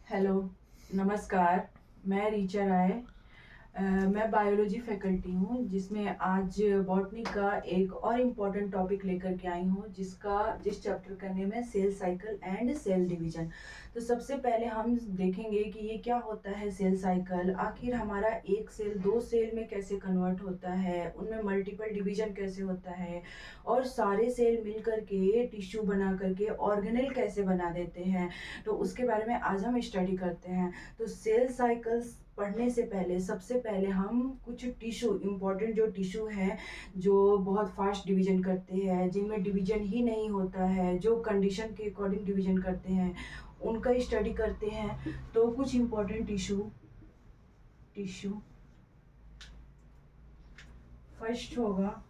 Hello, नमस्कार। मैं रीचा राय। मैं बायोलॉजी फैकल्टी हूँ, जिसमें आज बॉटनी का एक और इम्पोर्टेंट टॉपिक लेकर के आई हूँ, जिस चैप्टर का नेम है cell cycle and cell division. तो सबसे पहले हम देखेंगे कि ये क्या होता है सेल साइकिल। आखिर हमारा एक सेल दो सेल में कैसे कन्वर्ट होता है, उनमें मल्टीपल डिवीजन कैसे होता है, और सारे सेल मिल करके टिश्यू बना करके ऑर्गेनेल कैसे बना देते हैं। तो उसके बारे में आज हम स्टडी करते हैं। तो सेल साइकिल्स पढ़ने से पहले सबसे पहले हम कुछ टिश्यू, इम्पॉर्टेंट जो टिश्यू हैं, जो बहुत फास्ट डिवीजन करते हैं, जिनमें डिवीजन ही नहीं होता है, जो कंडीशन के अकॉर्डिंग डिवीजन करते हैं, उनका स्टडी करते हैं। तो कुछ इम्पॉर्टेंट टिश्यू टिश्यू फर्स्ट होगा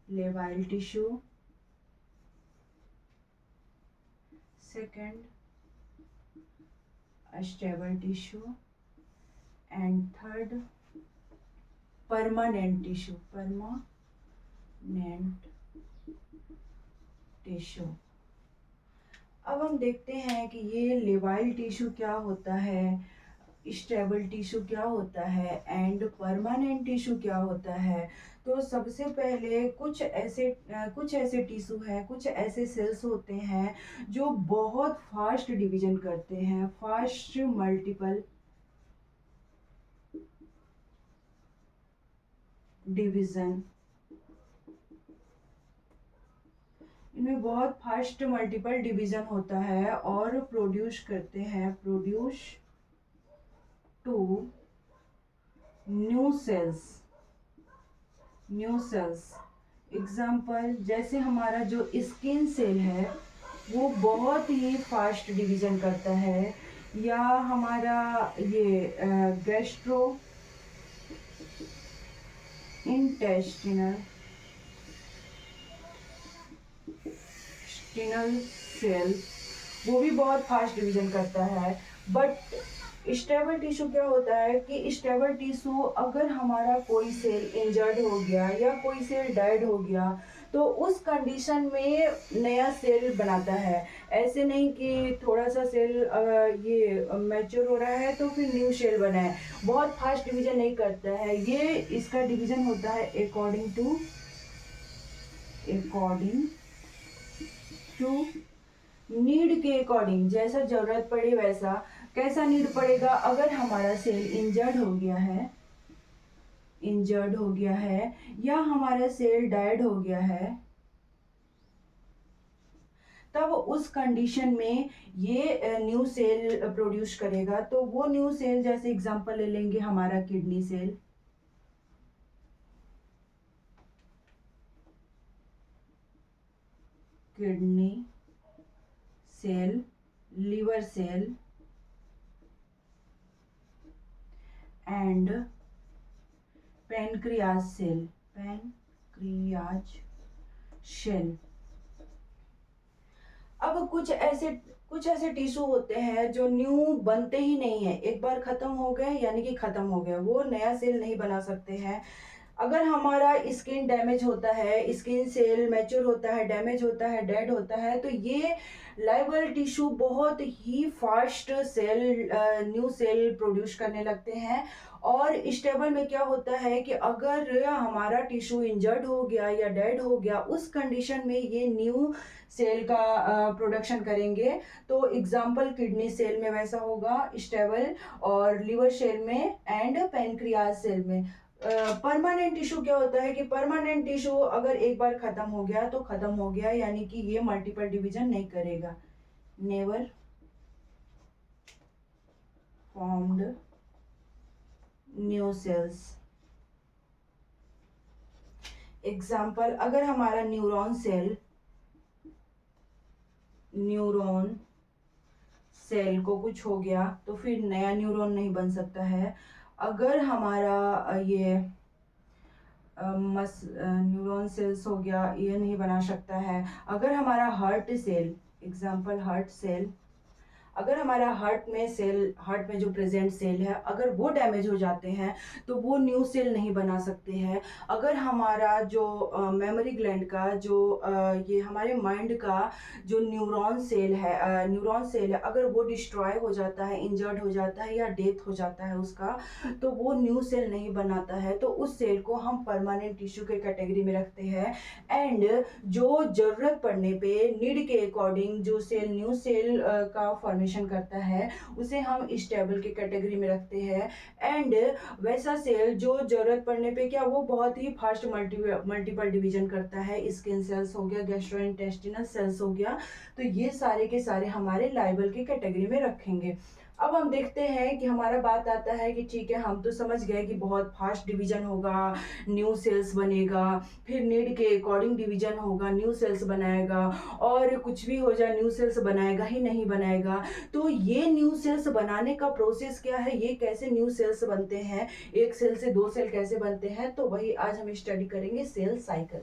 लेवाइल tissue, second stable tissue, and third permanent tissue. अब हम देखते हैं कि ये लेवाइल टिश्यू क्या होता है, स्टेबल टिश्यू क्या होता है, एंड परमानेंट टिश्यू क्या होता है। तो सबसे पहले कुछ ऐसे टिश्यू हैं, कुछ ऐसे सेल्स होते हैं जो बहुत फास्ट डिवीजन करते हैं, फास्ट मल्टीपल डिवीजन। इनमें बहुत फास्ट मल्टीपल डिवीजन होता है और produce two new cells. Example, जैसे हमारा जो स्किन सेल है वो बहुत ही फास्ट डिवीजन करता है, या हमारा ये गैस्ट्रो इंटेस्टिनल सेल, वो भी बहुत फास्ट डिवीजन करता है। बट स्टेबल टिश्यू क्या होता है कि स्टेबल टिश्यू अगर हमारा कोई सेल इंजर्ड हो गया या कोई सेल डेड हो गया, तो उस कंडीशन में नया सेल बनाता है। ऐसे नहीं कि थोड़ा सा सेल ये मैच्योर हो रहा है तो फिर न्यू सेल बना है। बहुत फास्ट डिवीजन नहीं करता है ये। इसका डिवीजन होता है अकॉर्डिंग टू नीड के अकॉर्डिंग, जैसा जरूरत पड़े वैसा। कैसा नीड पड़ेगा, अगर हमारा सेल इंजर्ड हो गया है या हमारा सेल डाइड हो गया है, तब उस कंडीशन में ये न्यू सेल प्रोड्यूस करेगा। तो वो न्यू सेल, जैसे एग्जांपल ले लेंगे हमारा kidney cell, liver cell and pancreas cell. अब कुछ ऐसे टिश्यू होते हैं जो न्यू बनते ही नहीं है, एक बार खत्म हो गए यानी कि खत्म हो गए, वो नया सेल नहीं बना सकते हैं। अगर हमारा स्किन डैमेज होता है, स्किन सेल मैच्योर होता है, डैमेज होता है, डेड होता है, तो ये लाइवल टिश्यू बहुत ही फास्ट न्यू सेल प्रोड्यूस करने लगते हैं। और स्टेबल में क्या होता है कि अगर हमारा टिश्यू इंजर्ड हो गया या डेड हो गया, उस कंडीशन में ये न्यू सेल का प्रोडक्शन करेंगे। तो एग्जाम्पल किडनी सेल में वैसा होगा स्टेबल, और लिवर सेल में एंड पैनक्रियाज सेल में। परमानेंट टिश्यू क्या होता है कि परमानेंट टिश्यू अगर एक बार खत्म हो गया तो खत्म हो गया, यानी कि ये मल्टीपल डिवीजन नहीं करेगा। Never formed new cells. Example, अगर हमारा न्यूरॉन सेल को कुछ हो गया तो फिर नया न्यूरॉन नहीं बन सकता है। अगर हमारा ये न्यूरॉन सेल्स हो गया, ये नहीं बना सकता है। अगर हमारा heart cell, example heart cell, अगर हमारा हार्ट में जो प्रेजेंट सेल है अगर वो डैमेज हो जाते हैं तो वो न्यू सेल नहीं बना सकते हैं। अगर हमारा जो मेमोरी ग्लैंड का जो ये हमारे माइंड का जो न्यूरॉन सेल है अगर वो डिस्ट्रॉय हो जाता है, इंजर्ड हो जाता है या डेथ हो जाता है उसका, तो वो न्यू सेल नहीं बनाता है, तो उस सेल को हम परमानेंट टिश्यू के कैटेगरी में रखते हैं। एंड जो जरूरत पड़ने पे नीड के अकॉर्डिंग जो सेल न्यू सेल का फॉर्मेशन करता है उसे हम स्टेबल के कैटेगरी में रखते हैं। एंड वैसा सेल जो जरूरत पड़ने पे क्या वो बहुत ही फास्ट मल्टीपल डिवीजन करता है, स्किन सेल्स हो गया, गैस्ट्रोइंटेस्टिनल सेल्स हो गया, तो ये सारे के सारे हमारे लाइबल की कैटेगरी में रखेंगे। अब हम देखते हैं कि हमारा बात आता है कि ठीक है हम तो समझ गए कि बहुत फास्ट डिवीजन होगा, न्यू सेल्स बनेगा, फिर नीड के अकॉर्डिंग डिवीजन होगा, न्यू सेल्स बनाएगा, और कुछ भी हो जाए न्यू सेल्स बनाएगा ही नहीं बनाएगा। तो ये न्यू सेल्स बनाने का प्रोसेस क्या है, ये कैसे न्यू सेल्स बनते हैं, एक सेल से दो सेल कैसे बनते हैं, तो वही आज हम स्टडी करेंगे, सेल साइकिल।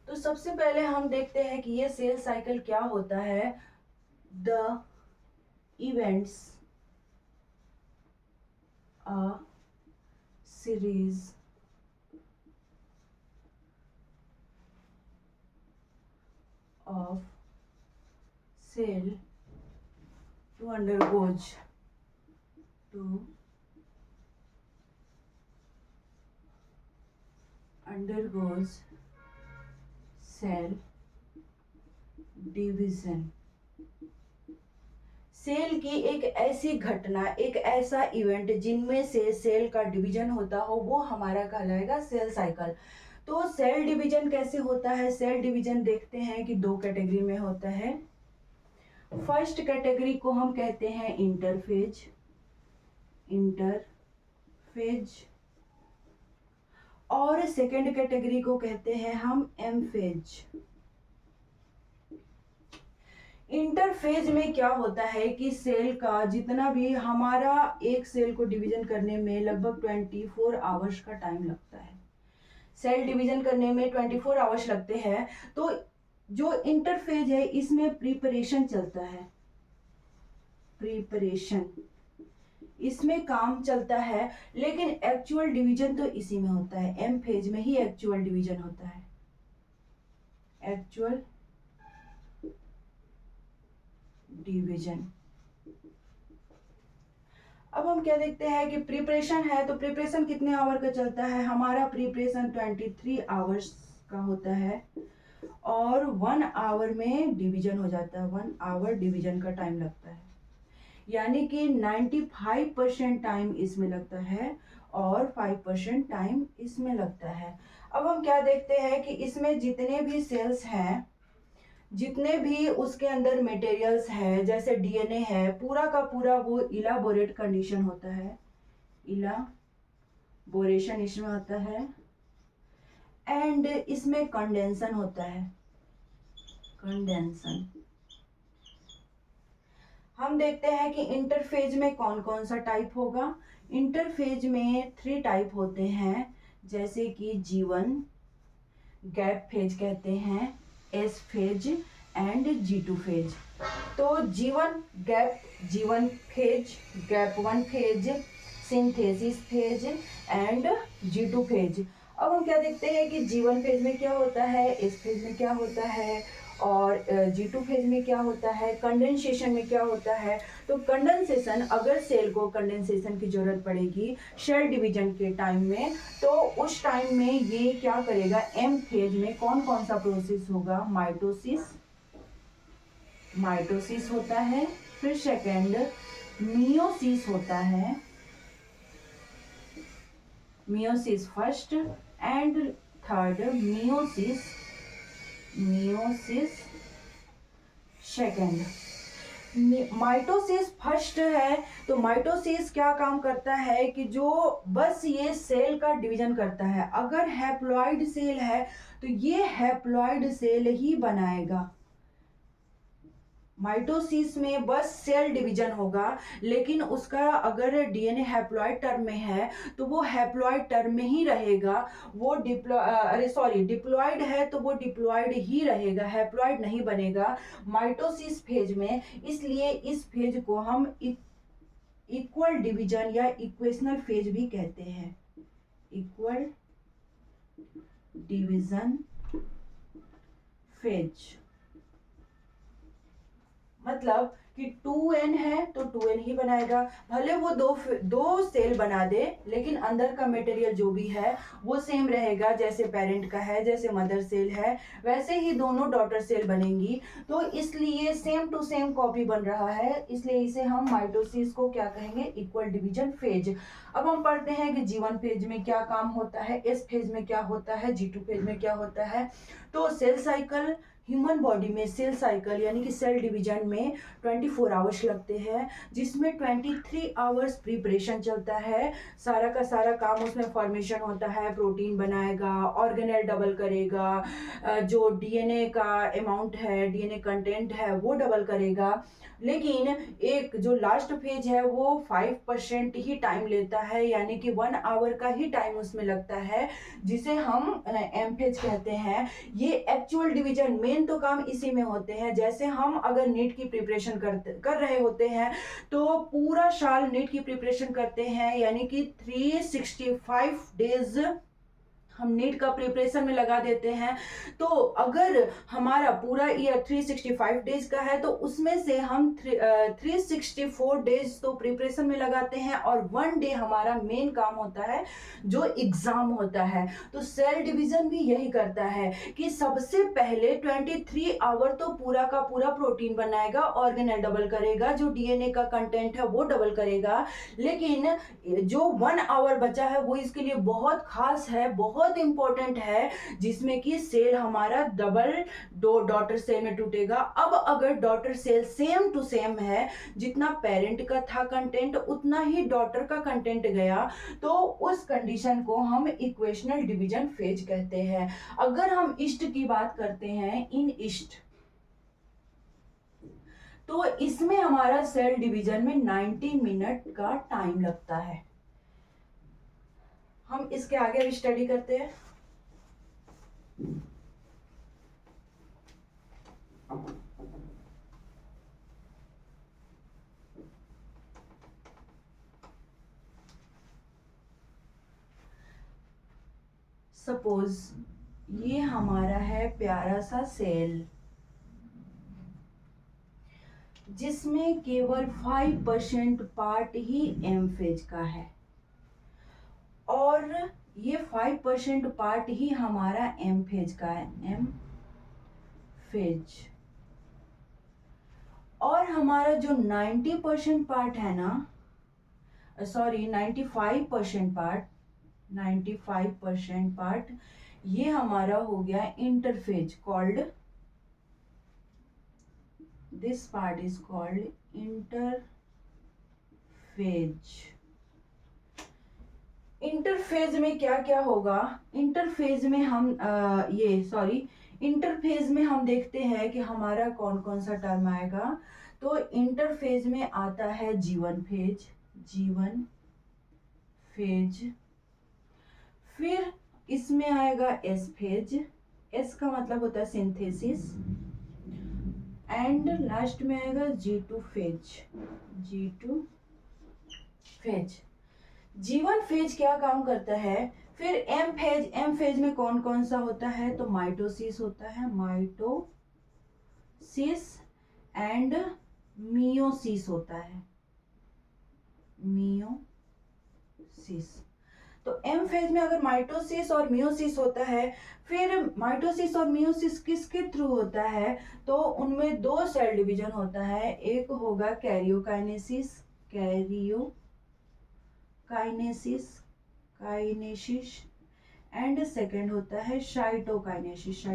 तो सबसे पहले हम देखते हैं कि ये सेल साइकिल क्या होता है। The events a series of cell to undergoes cell division। Cell की एक ऐसी घटना, एक ऐसा इवेंट जिनमें से सेल का डिवीजन होता हो वो हमारा कहलाएगा सेल साइकिल। तो सेल डिवीजन कैसे होता है, सेल डिवीजन देखते हैं कि दो कैटेगरी में होता है। फर्स्ट कैटेगरी को हम कहते हैं इंटरफेज, और सेकेंड कैटेगरी को कहते हैं हम एमफेज। इंटरफेज में क्या होता है कि सेल का जितना भी हमारा एक सेल को डिवीजन करने में लगभग 24 आवर्स का टाइम लगता है, सेल डिवीजन करने में 24 आवर्स लगते हैं। तो जो इंटरफेज है इसमें प्रिपरेशन चलता है, इसमें काम चलता है, लेकिन एक्चुअल डिवीजन तो इसी में होता है, एम फेज में ही एक्चुअल डिवीजन होता है, एक्चुअल डिवीजन। अब हम क्या देखते हैं कि प्रिपरेशन है, तो प्रिपरेशन कितने आवर का चलता है, हमारा प्रिपरेशन 23 आवर्स का होता है, और 1 आवर में डिवीजन हो जाता है, 1 आवर डिवीजन का टाइम लगता है, यानी कि 95% टाइम इसमें लगता है और 5% टाइम इसमें लगता है। अब हम क्या देखते हैं कि इसमें जितने भी सेल्स हैं, जितने भी उसके अंदर मटेरियल्स है, जैसे डीएनए है, पूरा का पूरा वो इलाबोरेट कंडीशन होता है, इलाबोरेशन इसमें होता है, एंड इसमें कंडेंसन होता है, कंडेंसन। हम देखते हैं कि इंटरफेज में कौन कौन सा टाइप होगा। इंटरफेज में 3 टाइप होते हैं, जैसे कि G1, गैप फेज कहते हैं, S phase and G2 phase. तो G1 phase, gap 1 phase, synthesis phase and G2 phase. अब हम क्या देखते हैं कि G1 फेज में क्या होता है, एस फेज में क्या होता है, और G2 फेज में क्या होता है, कंडेंसेशन में क्या होता है। तो कंडेंसेशन, अगर सेल को कंडेंसेशन की जरूरत पड़ेगी सेल डिवीजन के टाइम में, तो उस टाइम में ये क्या करेगा, एम फेज में कौन कौन सा प्रोसेस होगा, माइटोसिस होता है, फिर सेकेंड मियोसिस होता है, meiosis first, and third meiosis second. Mitosis first है, तो माइटोसिस क्या काम करता है कि जो बस ये सेल का डिवीजन करता है। अगर हैप्लॉइड सेल है तो ये हैप्लॉइड सेल ही बनाएगा, माइटोसिस में बस सेल डिवीजन होगा, लेकिन उसका अगर डीएनए हैप्लॉइड टर्म में है तो वो हैप्लॉइड टर्म में ही रहेगा। वो डिप्लॉइड है तो वो डिप्लॉइड ही रहेगा, हैप्लॉइड नहीं बनेगा माइटोसिस फेज में। इसलिए इस फेज को हम इक्वल डिवीजन या इक्वेशनल फेज भी कहते हैं। इक्वल डिवीजन फेज मतलब कि 2n है तो 2n ही बनाएगा, भले वो दो सेल बना दे, लेकिन अंदर का मटेरियल जो भी है वो सेम रहेगा। जैसे पेरेंट का है, जैसे मदर सेल है, वैसे ही दोनों डॉटर सेल बनेंगी। तो इसलिए सेम टू सेम कॉपी बन रहा है, इसलिए इसे हम माइटोसिस को क्या कहेंगे, इक्वल डिवीजन फेज। अब हम पढ़ते हैं कि G1 फेज में क्या काम होता है, S फेज में क्या होता है, G2 फेज में क्या होता है। तो सेल साइकिल, ह्यूमन बॉडी में सेल साइकिल यानी कि सेल डिवीजन में 24 आवर्स लगते हैं, जिसमें 23 आवर्स प्रिपरेशन चलता है। सारा का सारा काम उसमें फॉर्मेशन होता है, प्रोटीन बनाएगा, ऑर्गेनेल डबल करेगा, जो डीएनए का अमाउंट है, डीएनए कंटेंट है वो डबल करेगा। लेकिन एक जो लास्ट फेज है वो 5% ही टाइम लेता है, यानी कि 1 आवर का ही टाइम उसमें लगता है, जिसे हम एम फेज कहते हैं। ये एक्चुअल डिवीजन, मेन तो काम इसी में होते हैं। जैसे हम अगर नीट की प्रिपरेशन कर रहे होते हैं तो पूरा साल नीट की प्रिपरेशन करते हैं, यानी कि 365 डेज हम नीट का प्रिपरेशन में लगा देते हैं। तो अगर हमारा पूरा ईयर 365 डेज का है तो उसमें से हम 364 डेज तो प्रिपरेशन में लगाते हैं, और 1 डे हमारा मेन काम होता है जो एग्जाम होता है। तो सेल डिवीजन भी यही करता है कि सबसे पहले 23 आवर तो पूरा का पूरा प्रोटीन बनाएगा, ऑर्गेनेल डबल करेगा, जो डीएनए का कंटेंट है वो डबल करेगा। लेकिन जो 1 आवर बचा है वो इसके लिए बहुत खास है, बहुत इंपॉर्टेंट है, जिसमें कि सेल हमारा डबल डॉटर सेल में टूटेगा। अब अगर daughter cell same to same है, जितना पेरेंट का था कंटेंट उतना ही डॉटर का कंटेंट गया, तो उस कंडीशन को हम इक्वेशनल डिवीजन फेज कहते हैं। अगर हम ईस्ट की बात करते हैं, इन ईस्ट, तो इसमें हमारा सेल डिवीजन में 90 मिनट का टाइम लगता है। हम इसके आगे भी स्टडी करते हैं। सपोज ये हमारा है प्यारा सा सेल, जिसमें केवल 5% पार्ट ही एम फेज का है, और ये 5% पार्ट ही हमारा एम फेज का है, एम फेज। और हमारा जो 90% पार्ट है ना, सॉरी 95% पार्ट, ये हमारा हो गया interphase, called, this part is called interphase. Interphase में क्या क्या होगा, इंटरफेज में हम इंटरफेज में हम देखते हैं कि हमारा कौन कौन सा टर्म आएगा। तो इंटरफेज में आता है G1 फेज, G1 फेज। फिर इसमें आएगा S फेज, S का मतलब होता है सिंथेसिस। एंड लास्ट में आएगा G2 phase, G2 phase. G1 phase क्या काम करता है, फिर एम फेज में कौन कौन सा होता है, तो माइटोसिस होता है, माइटोसिस एंड मियोसिस होता है, मियोसिस। तो एम फेज में अगर माइटोसिस और मियोसिस होता है, फिर माइटोसिस और मियोसिस किसके थ्रू होता है, तो उनमें 2 सेल डिवीजन होता है। एक होगा कैरियोकाइनेसिस, काइनेसिस, एंड सेकेंड होता है साइटोकाइनेसिस।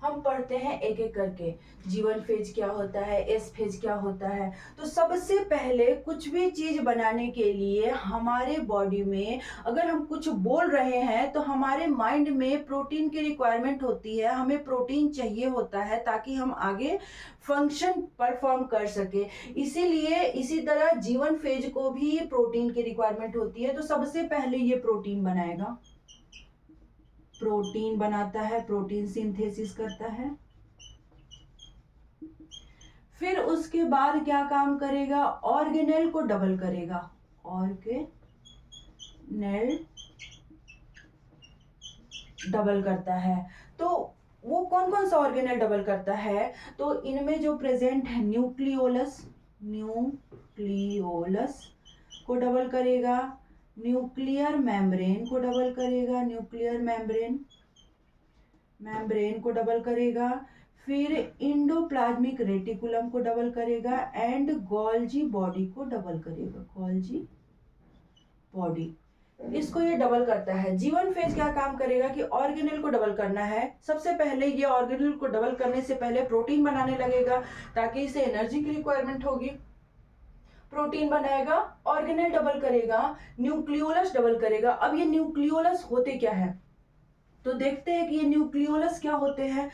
हम पढ़ते हैं एक एक करके, जीवन फेज क्या होता है, एस फेज क्या होता है। तो सबसे पहले कुछ भी चीज बनाने के लिए हमारे बॉडी में अगर हम कुछ बोल रहे हैं तो हमारे माइंड में प्रोटीन की रिक्वायरमेंट होती है, हमें प्रोटीन चाहिए होता है ताकि हम आगे फंक्शन परफॉर्म कर सके। इसीलिए इसी तरह जीवन फेज को भी प्रोटीन की रिक्वायरमेंट होती है। तो सबसे पहले ये प्रोटीन बनाएगा, प्रोटीन बनाता है, प्रोटीन सिंथेसिस करता है। फिर उसके बाद क्या काम करेगा, ऑर्गेनेल को डबल करेगा, ऑर्गेनेल डबल करता है। तो वो कौन कौन सा ऑर्गेनेल डबल करता है, तो इनमें जो प्रेजेंट है न्यूक्लियोलस, न्यूक्लियोलस को डबल करेगा, न्यूक्लियर मेम्ब्रेन को डबल करेगा, न्यूक्लियर मेम्ब्रेन, मेम्ब्रेन को डबल करेगा, फिर इंडोप्लाज्मिक रेटिकुलम को डबल करेगा एंड गोल्जी बॉडी को डबल करेगा, गोल्जी बॉडी, इसको ये डबल करता है। जीवन फेज क्या काम करेगा कि ऑर्गेनेल को डबल करना है। सबसे पहले ये ऑर्गेनेल को डबल करने से पहले प्रोटीन बनाने लगेगा ताकि इसे एनर्जी की रिक्वायरमेंट होगी। प्रोटीन बनाएगा, ऑर्गेनेल डबल करेगा, न्यूक्लियोलस डबल करेगा। अब ये न्यूक्लियोलस होते क्या है, तो देखते हैं कि ये न्यूक्लियोलस क्या होते हैं।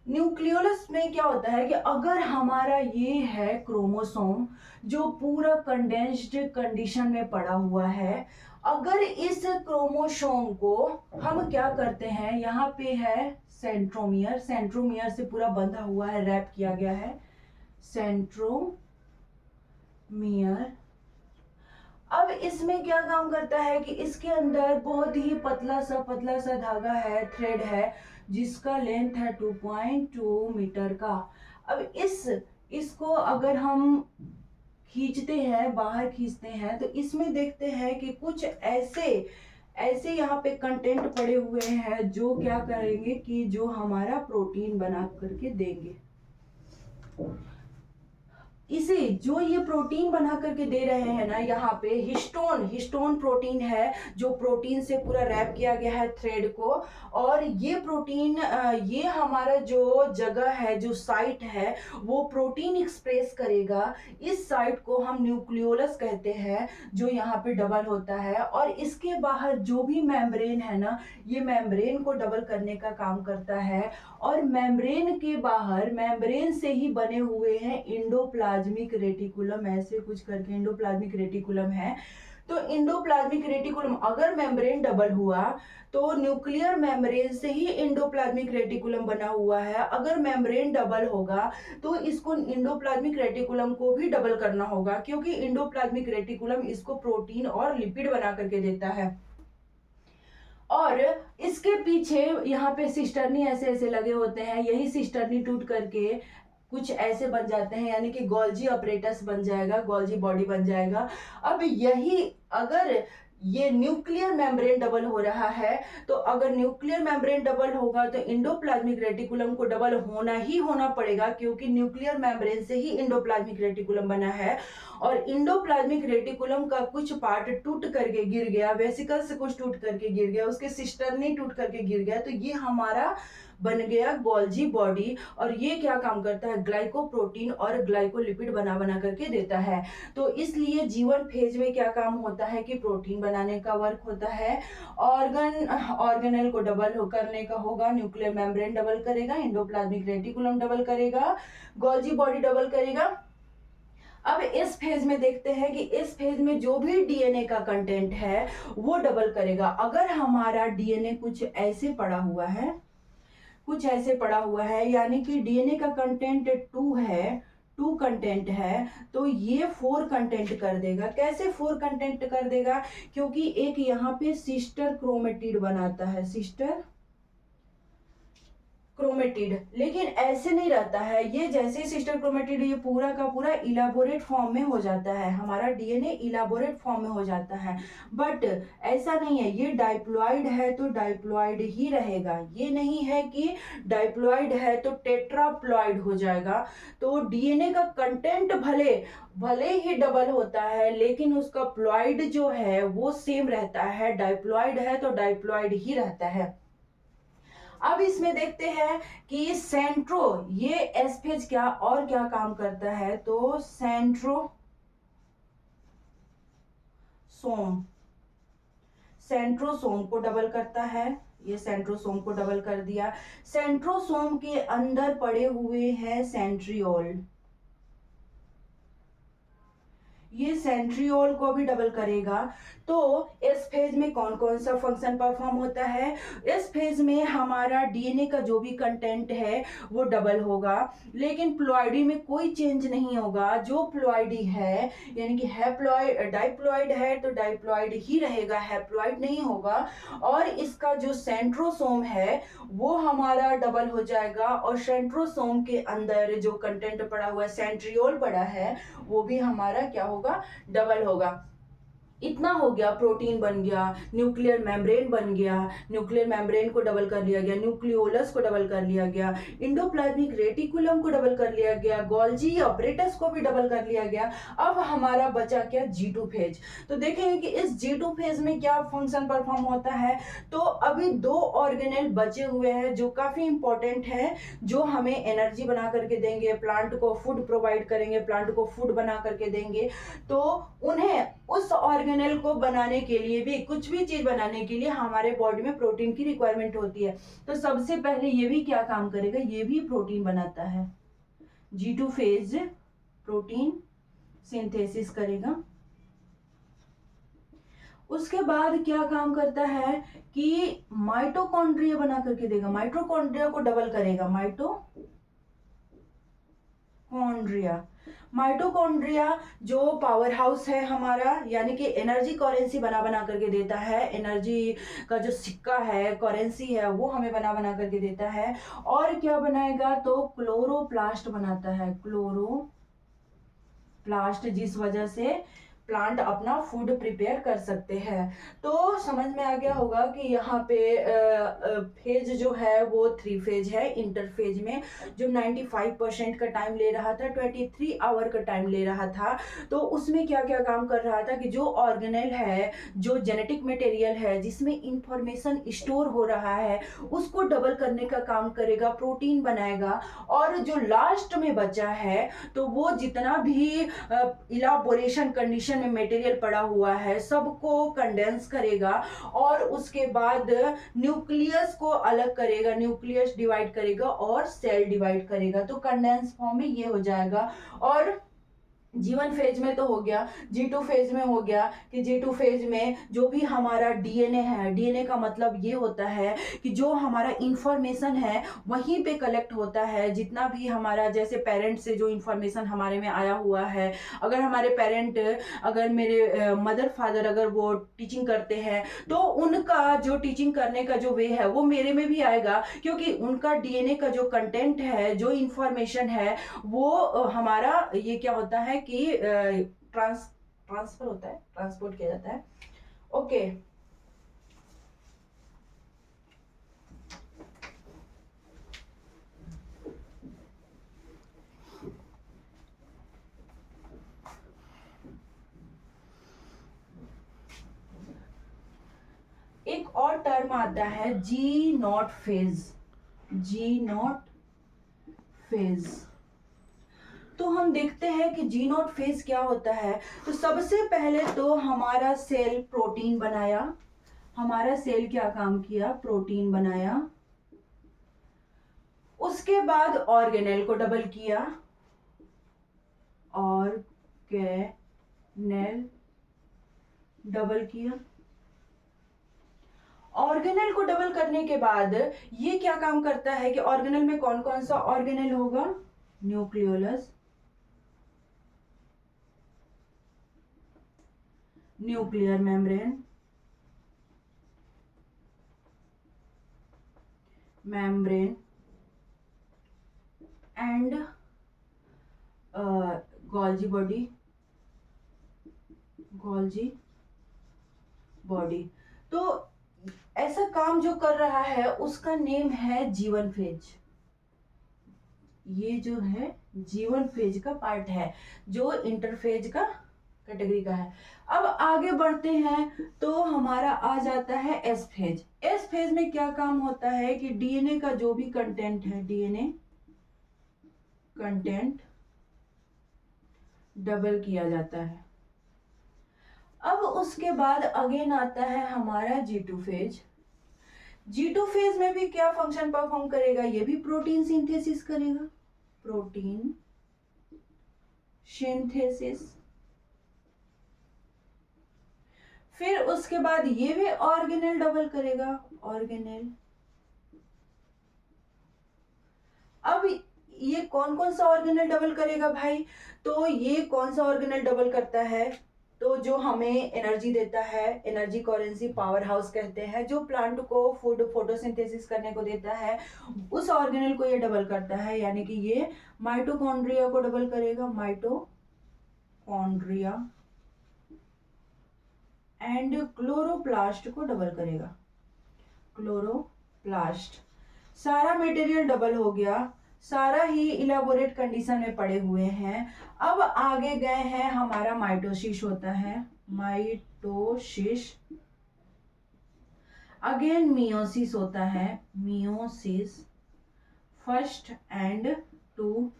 न्यूक्लियोलस में क्या होता है कि अगर हमारा ये है क्रोमोसोम जो पूरा कंडेंस्ड कंडीशन में पड़ा हुआ है, अगर इस क्रोमोसोम को हम क्या करते हैं, यहाँ पे है सेंट्रोमियर, सेंट्रोमियर से पूरा बंधा हुआ है, रैप किया गया है, सेंट्रोमियर। अब इसमें क्या काम करता है कि इसके अंदर बहुत ही पतला सा धागा है, थ्रेड है, जिसका लेंथ है 2.2 मीटर का। अब इसको अगर हम खींचते हैं, बाहर खींचते हैं, तो इसमें देखते हैं कि कुछ ऐसे यहाँ पे कंटेंट पड़े हुए हैं जो क्या करेंगे कि जो हमारा प्रोटीन बना करके देंगे। इसे जो ये प्रोटीन बना करके दे रहे हैं ना, यहाँ पे हिस्टोन प्रोटीन है जो प्रोटीन से पूरा रैप किया गया है थ्रेड को। और ये प्रोटीन ये हमारा जो जगह है, जो साइट है, वो प्रोटीन एक्सप्रेस करेगा। इस साइट को हम न्यूक्लियोलस कहते हैं, जो यहाँ पे डबल होता है। और इसके बाहर जो भी मेम्ब्रेन है ना, ये मेम्ब्रेन को डबल करने का काम करता है। और मेम्ब्रेन के बाहर, मेम्ब्रेन से ही बने हुए हैं इंडोप्लाज्मिक रेटिकुलम, ऐसे कुछ करके इंडोप्लाज्मिक रेटिकुलम है। तो इंडोप्लाज्मिक रेटिकुलम अगर मेम्ब्रेन डबल हुआ तो न्यूक्लियर मेम्ब्रेन से ही इंडोप्लाज्मिक रेटिकुलम बना हुआ है। अगर मेम्ब्रेन डबल होगा तो इसको इंडोप्लाज्मिक रेटिकुलम को भी डबल करना होगा, क्योंकि इंडोप्लाज्मिक रेटिकुलम इसको प्रोटीन और लिपिड बना करके देता है। और इसके पीछे यहाँ पे सिस्टर्नी ऐसे लगे होते हैं, यही सिस्टर्नी टूट करके कुछ ऐसे बन जाते हैं, यानी कि गोल्जी अपरेटस बन जाएगा, गोल्जी बॉडी बन जाएगा। अब यही अगर ये न्यूक्लियर मेम्ब्रेन डबल हो रहा है, तो अगर न्यूक्लियर मेम्ब्रेन डबल होगा तो इंडोप्लाज्मिक रेटिकुलम को डबल होना ही होना पड़ेगा, क्योंकि न्यूक्लियर मेम्ब्रेन से ही इंडोप्लाज्मिक रेटिकुलम बना है। और इंडोप्लाज्मिक रेटिकुलम का कुछ पार्ट टूट करके गिर गया, वेसिकल से कुछ टूट करके गिर गया, उसके सिस्टर्नी टूट करके गिर गया, तो ये हमारा बन गया गोल्जी बॉडी। और ये क्या काम करता है, ग्लाइकोप्रोटीन और ग्लाइकोलिपिड बना करके देता है। तो इसलिए जीवन फेज में क्या काम होता है कि प्रोटीन बनाने का वर्क होता है, ऑर्गेनेल को डबल करने का होगा, न्यूक्लियर मेम्ब्रेन डबल करेगा, इंडोप्लाज्मिक रेटिकुलम डबल करेगा, गोल्जी बॉडी डबल करेगा। अब इस फेज में देखते हैं कि इस फेज में जो भी डीएनए का कंटेंट है वो डबल करेगा। अगर हमारा डीएनए कुछ ऐसे पड़ा हुआ है, कुछ ऐसे पड़ा हुआ है, यानी कि डीएनए का कंटेंट 2 है, 2 कंटेंट है, तो ये 4 कंटेंट कर देगा। कैसे 4 कंटेंट कर देगा, क्योंकि एक यहाँ पे सिस्टर क्रोमेटिड बनाता है, सिस्टर क्रोमेटिड। लेकिन ऐसे नहीं रहता है ये, जैसे सिस्टर क्रोमेटिड ये पूरा का पूरा इलाबोरेट फॉर्म में हो जाता है, हमारा डीएनए इलाबोरेट फॉर्म में हो जाता है। बट ऐसा नहीं है, ये डाइप्लॉइड है तो डाइप्लॉइड ही रहेगा। ये नहीं है कि डाइप्लॉइड है तो टेट्राप्लॉइड हो जाएगा। तो डीएनए का कंटेंट भले ही डबल होता है, लेकिन उसका प्लॉइड जो है वो सेम रहता है। डाइप्लॉइड है तो डाइप्लॉइड ही रहता है। अब इसमें देखते हैं कि सेंट्रो, ये एस फेज क्या और क्या काम करता है, तो सेंट्रोसोम को डबल करता है। ये सेंट्रोसोम को डबल कर दिया। सेंट्रोसोम के अंदर पड़े हुए हैं सेंट्रियोल, ये सेंट्रियोल को भी डबल करेगा। तो इस फेज में कौन कौन सा फंक्शन परफॉर्म होता है, इस फेज में हमारा डीएनए का जो भी कंटेंट है वो डबल होगा, लेकिन प्लॉइडी में कोई चेंज नहीं होगा। जो प्लॉइडी है यानी कि हैप्लॉइड डाइप्लॉइड है तो डाइप्लॉइड ही रहेगा, हैप्लॉइड नहीं होगा। और इसका जो सेंट्रोसोम है वो हमारा डबल हो जाएगा, और सेंट्रोसोम के अंदर जो कंटेंट पड़ा हुआ है, सेंट्रियोल पड़ा है, वो भी हमारा क्या होगा, डबल होगा। इतना हो गया, प्रोटीन बन गया, न्यूक्लियर मेम्ब्रेन बन गया, न्यूक्लियर मेम्ब्रेन को डबल कर लिया गया, न्यूक्लियोलस को डबल कर लिया गया, इंडोप्लाज्मिक रेटिकुलम को डबल कर लिया गया, गोल्जी ऑपरेटस को भी डबल कर लिया गया। अब हमारा बचा क्या, G2 फेज। तो देखेंगे कि इस G2 फेज में क्या फंक्शन परफॉर्म होता है। तो अभी 2 ऑर्गेनेल बचे हुए हैं जो काफी इंपॉर्टेंट है, जो हमें एनर्जी बना करके देंगे, प्लांट को फूड प्रोवाइड करेंगे, प्लांट को फूड बना करके देंगे। तो उन्हें उस ऑर्गेनेल को बनाने के लिए भी, कुछ भी चीज बनाने के लिए हमारे बॉडी में प्रोटीन की रिक्वायरमेंट होती है। तो सबसे पहले ये भी क्या काम करेगा, ये भी प्रोटीन बनाता है। G2 फेज प्रोटीन सिंथेसिस करेगा। उसके बाद क्या काम करता है कि माइटोकॉन्ड्रिया बना करके देगा, माइटोकॉन्ड्रिया को डबल करेगा, माइटोकॉन्ड्रिया जो पावर हाउस है हमारा, यानी कि एनर्जी करेंसी बना बना करके देता है, एनर्जी का जो सिक्का है, करेंसी है, वो हमें बना बना करके देता है। और क्या बनाएगा, तो क्लोरोप्लास्ट बनाता है, क्लोरोप्लास्ट, जिस वजह से प्लांट अपना फूड प्रिपेयर कर सकते हैं। तो समझ में आ गया होगा कि यहाँ पे फेज जो है वो 3 फेज है। इंटरफेज में जो 95% का टाइम ले रहा था, 23 आवर का टाइम ले रहा था, तो उसमें क्या क्या काम कर रहा था कि जो ऑर्गेनेल है, जो जेनेटिक मटेरियल है, जिसमें इंफॉर्मेशन स्टोर हो रहा है, उसको डबल करने का काम करेगा, प्रोटीन बनाएगा। और जो लास्ट में बचा है, तो वो जितना भी इलाबोरेशन कंडीशन में मटेरियल पड़ा हुआ है सबको कंडेंस करेगा, और उसके बाद न्यूक्लियस को अलग करेगा, न्यूक्लियस डिवाइड करेगा और सेल डिवाइड करेगा। तो कंडेंस फॉर्म में ये हो जाएगा। और G1 फेज में तो हो गया, G2 फेज में हो गया कि G2 फेज में जो भी हमारा डीएनए है, डीएनए का मतलब ये होता है कि जो हमारा इंफॉर्मेशन है वहीं पे कलेक्ट होता है, जितना भी हमारा, जैसे पेरेंट से जो इंफॉर्मेशन हमारे में आया हुआ है, अगर हमारे पेरेंट, अगर मेरे मदर फादर अगर वो टीचिंग करते हैं, तो उनका जो टीचिंग करने का जो वे है वो मेरे में भी आएगा, क्योंकि उनका डीएनए का जो कंटेंट है, जो इंफॉर्मेशन है, वो हमारा ये क्या होता है कि ट्रांसफर होता है, ट्रांसपोर्ट किया जाता है। ओके, एक और टर्म आता है G0 फेज, G0 फेज। तो हम देखते हैं कि G0 फेज क्या होता है। तो सबसे पहले तो हमारा सेल प्रोटीन बनाया, हमारा सेल क्या काम किया, प्रोटीन बनाया। उसके बाद ऑर्गेनेल को डबल किया, ऑर्गेनेल डबल किया। ऑर्गेनेल को डबल करने के बाद ये क्या काम करता है कि ऑर्गेनेल में कौन कौन सा ऑर्गेनेल होगा, nucleolus, nuclear membrane, and Golgi body. तो ऐसा काम जो कर रहा है उसका नेम है G1 फेज। ये जो है G1 फेज का पार्ट है, जो इंटरफेज का कैटेगरी का है। अब आगे बढ़ते हैं तो हमारा आ जाता है एस फेज। एस फेज में क्या काम होता है कि डीएनए का जो भी कंटेंट है, डीएनए कंटेंट डबल किया जाता है। अब उसके बाद अगेन आता है हमारा G2 फेज। G2 फेज में भी क्या फंक्शन परफॉर्म करेगा, ये भी प्रोटीन सिंथेसिस करेगा, प्रोटीन सिंथेसिस। फिर उसके बाद ये भी ऑर्गेनेल डबल करेगा, ऑर्गेनेल। अब ये कौन कौन सा ऑर्गेनेल डबल करेगा भाई, तो ये कौन सा ऑर्गेनेल डबल करता है, तो जो हमें एनर्जी देता है, एनर्जी करेंसी पावर हाउस कहते हैं, जो प्लांट को फूड फोटोसिंथेसिस करने को देता है, उस ऑर्गेनेल को ये डबल करता है। यानी कि ये माइटोकॉन्ड्रिया को डबल करेगा, माइटोकॉन्ड्रिया, एंड क्लोरोप्लास्ट को डबल करेगा, क्लोरोप्लास्ट। सारा मटेरियल डबल हो गया, सारा ही इलाबोरेट कंडीशन में पड़े हुए हैं। अब आगे गए हैं, हमारा माइटोसिस होता है, माइटोसिस। अगेन मियोसिस होता है, मियोसिस फर्स्ट एंड टू।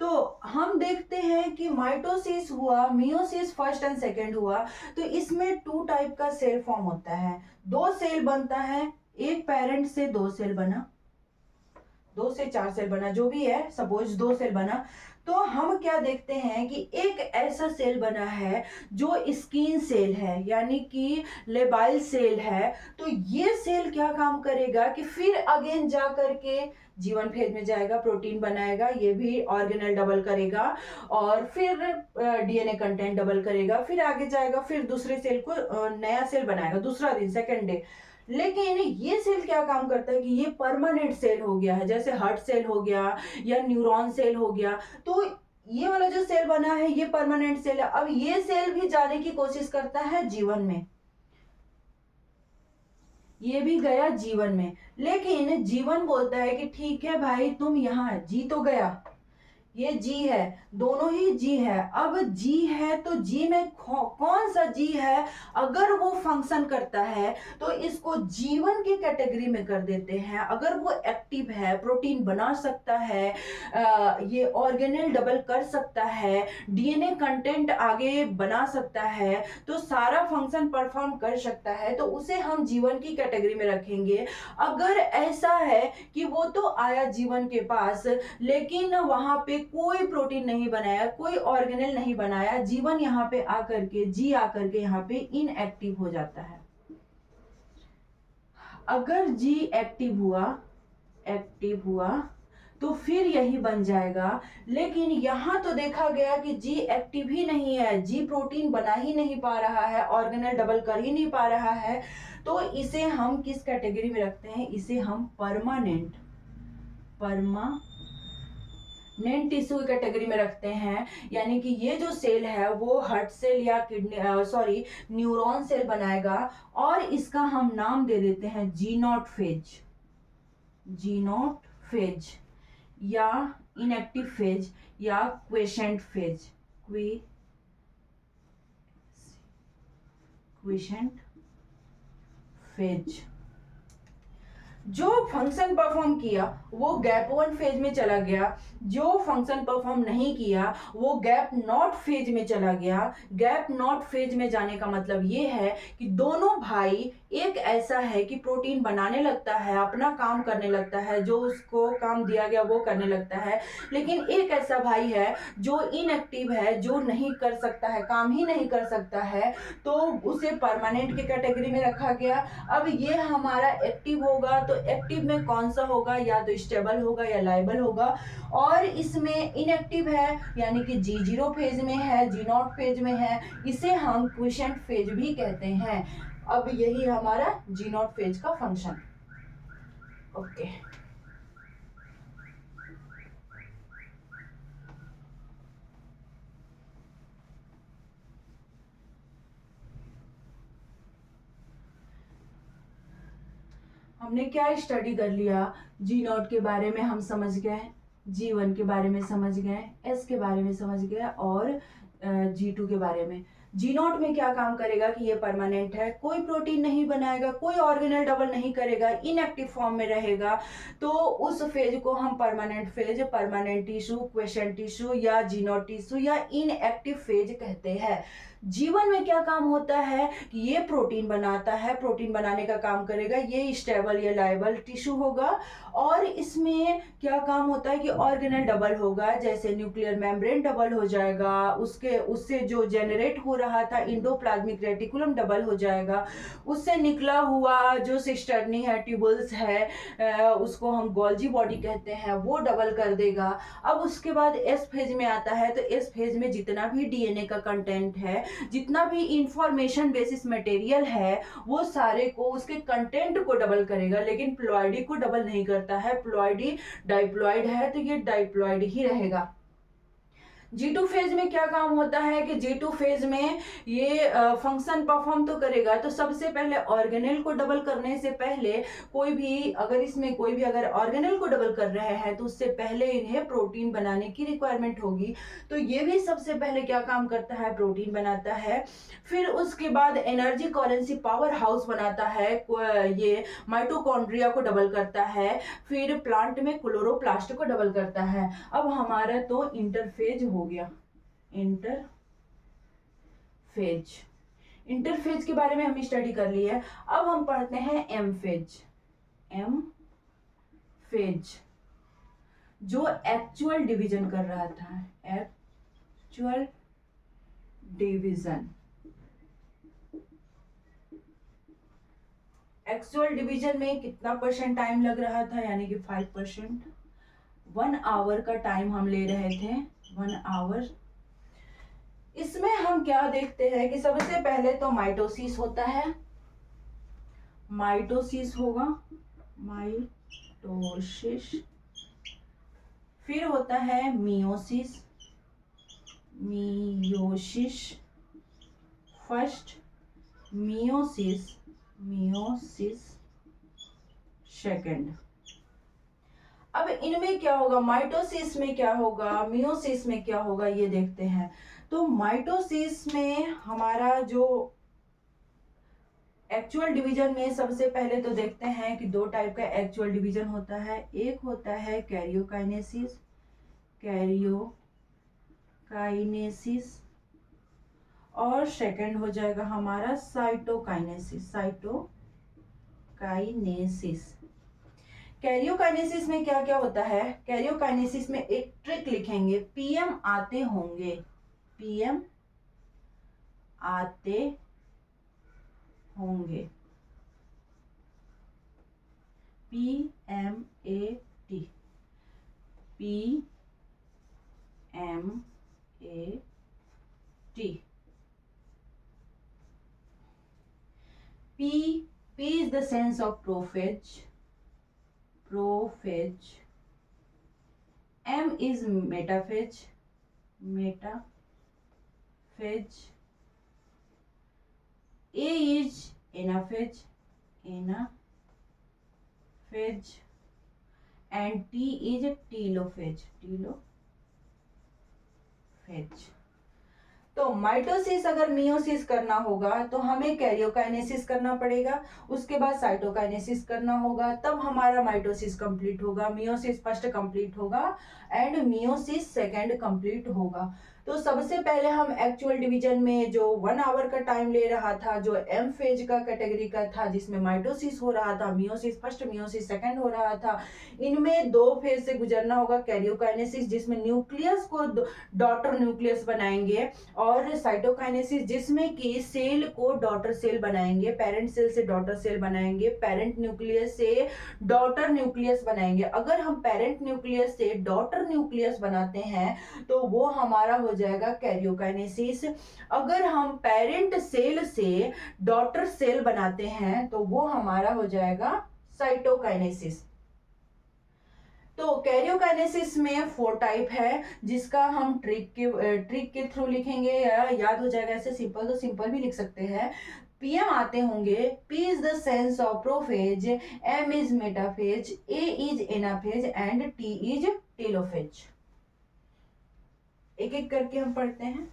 तो हम देखते हैं कि माइटोसिस हुआ, मियोसिस फर्स्ट एंड सेकेंड हुआ, तो इसमें 2 टाइप का सेल फॉर्म होता है, 2 सेल बनता है। एक पेरेंट से 2 सेल बना, 2 से 4 सेल बना, जो भी है, सपोज 2 सेल बना, तो हम क्या देखते हैं कि एक ऐसा सेल बना है जो स्किन सेल है, यानी कि लेबाइल सेल है। तो ये सेल क्या काम करेगा कि फिर अगेन जा करके जीवन फेज में जाएगा, प्रोटीन बनाएगा, ये भी ऑर्गेनेल डबल करेगा, और फिर डीएनए कंटेंट डबल करेगा, फिर आगे जाएगा, फिर दूसरे सेल को नया सेल बनाएगा, दूसरा दिन, सेकेंड डे। लेकिन ये सेल क्या काम करता है कि ये परमानेंट सेल हो गया है, जैसे हार्ट सेल हो गया या न्यूरॉन सेल हो गया। तो ये वाला जो सेल बना है ये परमानेंट सेल है। अब ये सेल भी जाने की कोशिश करता है जीवन में, ये भी गया जीवन में, लेकिन जीवन बोलता है कि ठीक है भाई, तुम यहाँ, जी तो गया, ये जी है, दोनों ही जी है। अब जी है तो जी में कौन सा जी है, अगर वो फंक्शन करता है तो इसको जीवन की कैटेगरी में कर देते हैं। अगर वो एक्टिव है, प्रोटीन बना सकता है, ये ऑर्गेनेल डबल कर सकता है, डीएनए कंटेंट आगे बना सकता है, तो सारा फंक्शन परफॉर्म कर सकता है, तो उसे हम जीवन की कैटेगरी में रखेंगे। अगर ऐसा है कि वो तो आया जीवन के पास, लेकिन वहां पे कोई प्रोटीन नहीं बनाया, कोई ऑर्गेनेल नहीं बनाया, जीवन यहाँ पे आकर के, जी आकर के यहाँ पे इनएक्टिव हो जाता है। अगर जी एक्टिव हुआ तो फिर यही बन जाएगा। लेकिन यहां तो देखा गया कि जी एक्टिव ही नहीं है, जी प्रोटीन बना ही नहीं पा रहा है, ऑर्गेनेल डबल कर ही नहीं पा रहा है, तो इसे हम किस कैटेगरी में रखते हैं, इसे हम परमानेंट टिश्यू कैटेगरी में रखते हैं। यानी कि ये जो सेल है वो हार्ट सेल या किडनी न्यूरॉन सेल बनाएगा, और इसका हम नाम दे देते हैं जी0 फेज या इनएक्टिव फेज या क्वेसेंट फेज। जो फंक्शन परफॉर्म किया वो गैप 1 फेज में चला गया, जो फंक्शन परफॉर्म नहीं किया वो गैप नॉट फेज में चला गया। गैप नॉट फेज में जाने का मतलब ये है कि दोनों भाई, एक ऐसा है कि प्रोटीन बनाने लगता है, अपना काम करने लगता है, जो उसको काम दिया गया वो करने लगता है, लेकिन एक ऐसा भाई है जो इनएक्टिव है, जो नहीं कर सकता है, काम ही नहीं कर सकता है, तो उसे परमानेंट की कैटेगरी में रखा गया। अब ये हमारा एक्टिव होगा, तो एक्टिव में कौन सा होगा, या तो स्टेबल होगा या लाइबल होगा, और इसमें इनएक्टिव है यानी कि जी0 फेज में है, जी0 फेज में है, इसे हम क्वेसेंट फेज भी कहते हैं। अब यही हमारा जी0 फेज का फंक्शन। ओके, हमने क्या स्टडी कर लिया, जी0 के बारे में हम समझ गए, जी1 के बारे में समझ गए, एस के बारे में समझ गए, और जी2 के बारे में। जी नॉट में क्या काम करेगा कि ये परमानेंट है, कोई प्रोटीन नहीं बनाएगा, कोई ऑर्गेनेल डबल नहीं करेगा, इनएक्टिव फॉर्म में रहेगा, तो उस फेज को हम permanent phase, permanent tissue, question tissue या जी नॉट टिश्यू या इनएक्टिव फेज कहते हैं। जीवन में क्या काम होता है कि ये प्रोटीन बनाता है, प्रोटीन बनाने का काम करेगा, ये स्टेबल या लायबल टिश्यू होगा, और इसमें क्या काम होता है कि ऑर्गेनेल डबल होगा, जैसे न्यूक्लियर मेम्ब्रेन डबल हो जाएगा, उससे जो जेनरेट हो रहा था इंडोप्लाज्मिक रेटिकुलम डबल हो जाएगा, उससे निकला हुआ जो सिस्टर्नी है, ट्यूबल्स है, उसको हम गोल्जी बॉडी कहते हैं, वो डबल कर देगा। अब उसके बाद एस फेज में आता है, तो एस फेज में जितना भी डीएनए का कंटेंट है, जितना भी इंफॉर्मेशन बेसिस मटेरियल है, वो सारे को उसके कंटेंट को डबल करेगा, लेकिन प्लॉइडी को डबल नहीं करता है। प्लॉइडी डाइप्लॉइड है, तो ये डाइप्लॉइड ही रहेगा। G2 फेज में क्या काम होता है कि G2 फेज में ये फंक्शन परफॉर्म तो करेगा, तो सबसे पहले ऑर्गेनेल को डबल करने से पहले कोई भी अगर ऑर्गेनेल को डबल कर रहे हैं, तो उससे पहले इन्हें प्रोटीन बनाने की रिक्वायरमेंट होगी, तो ये भी सबसे पहले क्या काम करता है, प्रोटीन बनाता है। फिर उसके बाद एनर्जी करेंसी पावर हाउस बनाता है, ये माइटोकॉन्ड्रिया को डबल करता है, फिर प्लांट में क्लोरोप्लास्ट को डबल करता है। अब हमारा तो इंटरफेज हो गया। इंटरफेज के बारे में हम स्टडी कर लिए। अब हम पढ़ते हैं एम फेज जो एक्चुअल डिवीजन कर रहा था। एक्चुअल डिवीजन में कितना परसेंट टाइम लग रहा था, यानी कि 5%। 1 आवर का टाइम हम ले रहे थे, 1 आवर। इसमें हम क्या देखते हैं कि सबसे पहले तो माइटोसिस होता है, माइटोसिस होगा, माइटोसिस। फिर होता है मियोसिस, फर्स्ट, मियोसिस सेकंड। अब इनमें क्या होगा, माइटोसिस में क्या होगा, मियोसिस में क्या होगा, ये देखते हैं। तो माइटोसिस में हमारा जो एक्चुअल डिवीजन में सबसे पहले तो देखते हैं कि 2 टाइप का एक्चुअल डिवीजन होता है। एक होता है कैरियोकाइनेसिस, और सेकंड हो जाएगा हमारा साइटोकाइनेसिस। कैरियोकाइनेसिस में क्या क्या होता है, कैरियोकाइनेसिस में एक ट्रिक लिखेंगे, पीएम आते होंगे, PMAT। P is the sense of prophage. M is metaphage. A is anaphage. And T is telophage. तो माइटोसिस अगर मियोसिस करना होगा तो हमें कैरियोकाइनेसिस करना पड़ेगा, उसके बाद साइटोकाइनेसिस करना होगा, तब हमारा माइटोसिस कंप्लीट होगा, मियोसिस फर्स्ट कंप्लीट होगा एंड मियोसिस सेकंड कंप्लीट होगा। तो सबसे पहले हम एक्चुअल डिवीजन में जो 1 आवर का टाइम ले रहा था, जो एम फेज का कैटेगरी का था, जिसमें माइटोसिस हो रहा था, मियोसिस फर्स्ट, मियोसिस सेकंड हो रहा था, इनमें 2 फेज से गुजरना होगा। कैरियोकाइनेसिस जिसमें न्यूक्लियस को डॉटर न्यूक्लियस बनाएंगे, और साइटोकाइनेसिस जिसमें कि सेल को डॉटर सेल बनाएंगे, पेरेंट सेल से डॉटर सेल बनाएंगे, पेरेंट न्यूक्लियस से डॉटर न्यूक्लियस बनाएंगे। अगर हम पेरेंट न्यूक्लियस से डॉटर न्यूक्लियस बनाते हैं तो वो हमारा हो जाएगा कैरियोकाइनेसिस। अगर हम पेरेंट सेल से डॉटर सेल बनाते हैं तो वो हमारा हो जाएगा साइटोकाइनेसिस। तो कैरियोकाइनेसिस में 4 टाइप है, जिसका हम ट्रिक के थ्रू लिखेंगे, या याद हो जाएगा ऐसे सिंपल, तो सिंपल भी लिख सकते हैं। पीएम आते होंगे, P is the sense of prophage, M is metaphage, A is anaphage and T is telophage। एक एक करके हम पढ़ते हैं।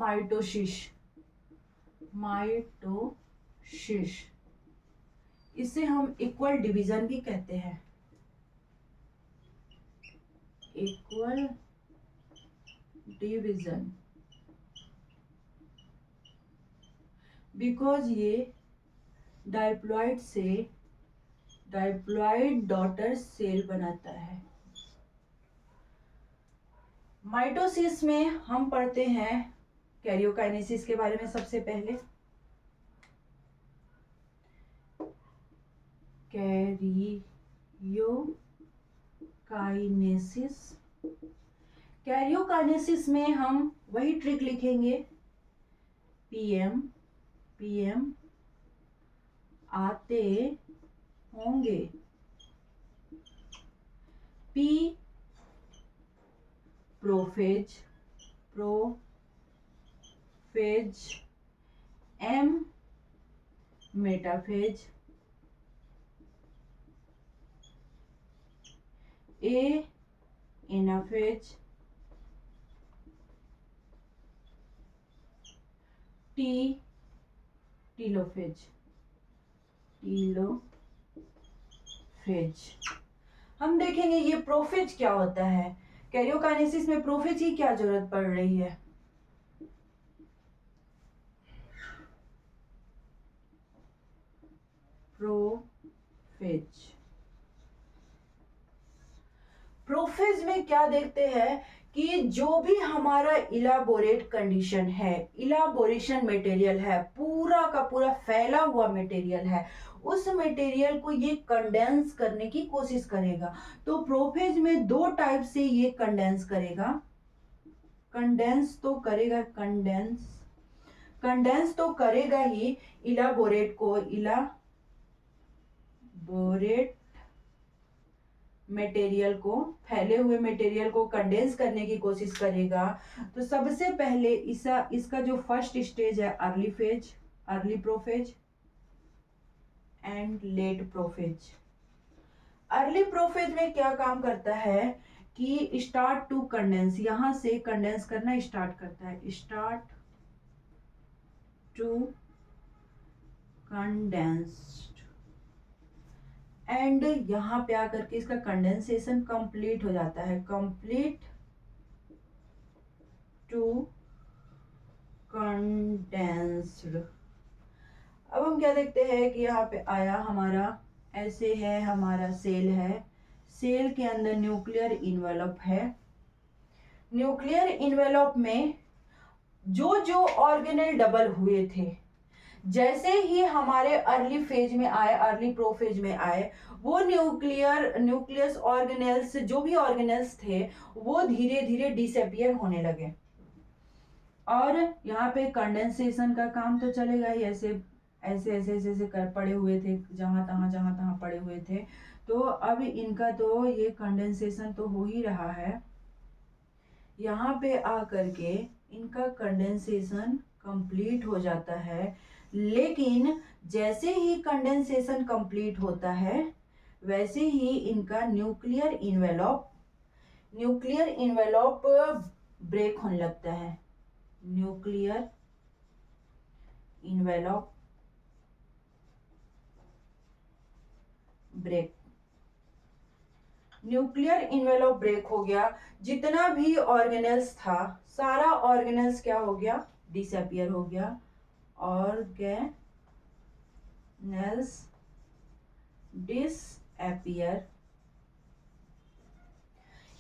माइटोसिस, माइटोसिस, इसे हम इक्वल डिवीजन भी कहते हैं, इक्वल डिवीजन, बिकॉज ये डाइप्लॉइड से डाइप्लॉइड डॉटर सेल बनाता है। माइटोसिस में हम पढ़ते हैं कैरियोकाइनेसिस के बारे में सबसे पहले। कैरियोकाइनेसिस, कैरियोकाइनेसिस में हम वही ट्रिक लिखेंगे, पीएम पीएम आते होंगे, P prophase, prophase, M metaphase, A anaphase, T telophase, telophase. हम देखेंगे ये प्रोफेज क्या होता है, कैरियोकाइनेसिस में प्रोफेज की क्या जरूरत पड़ रही है। प्रोफेज, प्रोफेज में क्या देखते हैं कि जो भी हमारा इलाबोरेट कंडीशन है, इलाबोरेशन मटेरियल है, पूरा का पूरा फैला हुआ मटेरियल है, उस मटेरियल को ये कंडेंस करने की कोशिश करेगा। तो प्रोफेज में दो टाइप से ये कंडेंस करेगा, कंडेंस तो करेगा, कंडेंस तो करेगा ही इलाबोरेट को, इलाबोरेट मटेरियल को, फैले हुए मटेरियल को कंडेंस करने की कोशिश करेगा। तो सबसे पहले इसका जो फर्स्ट स्टेज है early phase, early prophase and let prophase. Early prophase में क्या काम करता है कि स्टार्ट टू कंडेंस, यहां से कंडेंस करना स्टार्ट करता है, स्टार्ट टू कंडेंस्ड, एंड यहां पे आकर के इसका कंडेंसेशन कंप्लीट हो जाता है, कंप्लीट टू कंडेंस्ड। अब हम क्या देखते हैं कि यहाँ पे आया हमारा, ऐसे है हमारा सेल है, सेल के अंदर न्यूक्लियर इन्वेलप है, न्यूक्लियर इन्वेलप में जो जो ऑर्गेनेल डबल हुए थे, जैसे ही हमारे अर्ली फेज में आए, अर्ली प्रोफेज में आए, वो न्यूक्लियस ऑर्गेनेल्स, जो भी ऑर्गेनेल्स थे वो धीरे धीरे डिसअपियर होने लगे। और यहाँ पे कंडेंसेशन का काम तो चलेगा ही, ऐसे ऐसे ऐसे ऐसे ऐसे कर पड़े हुए थे, जहां तहां पड़े हुए थे। तो अब इनका तो ये कंडेंसेशन तो हो ही रहा है, यहाँ पे आकर के इनका कंडेंसेशन कंप्लीट हो जाता है। लेकिन जैसे ही कंडेंसेशन कंप्लीट होता है वैसे ही इनका न्यूक्लियर इन्वेलप ब्रेक होने लगता है, nuclear envelope break, nuclear envelope break हो गया, जितना भी ऑर्गेनेल्स था सारा ऑर्गेनेल्स क्या हो गया, डिसअपियर हो गया, ऑर्गेनेल्स डिसअपियर।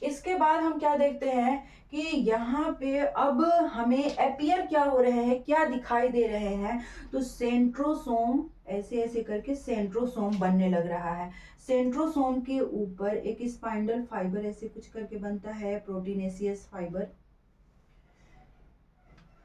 इसके बाद हम क्या देखते हैं कि यहाँ पे अब हमें अपीयर क्या हो रहे हैं, क्या दिखाई दे रहे हैं, तो सेंट्रोसोम, ऐसे ऐसे करके सेंट्रोसोम बनने लग रहा है। सेंट्रोसोम के ऊपर एक स्पाइंडल फाइबर ऐसे कुछ करके बनता है, प्रोटीनेशियस फाइबर।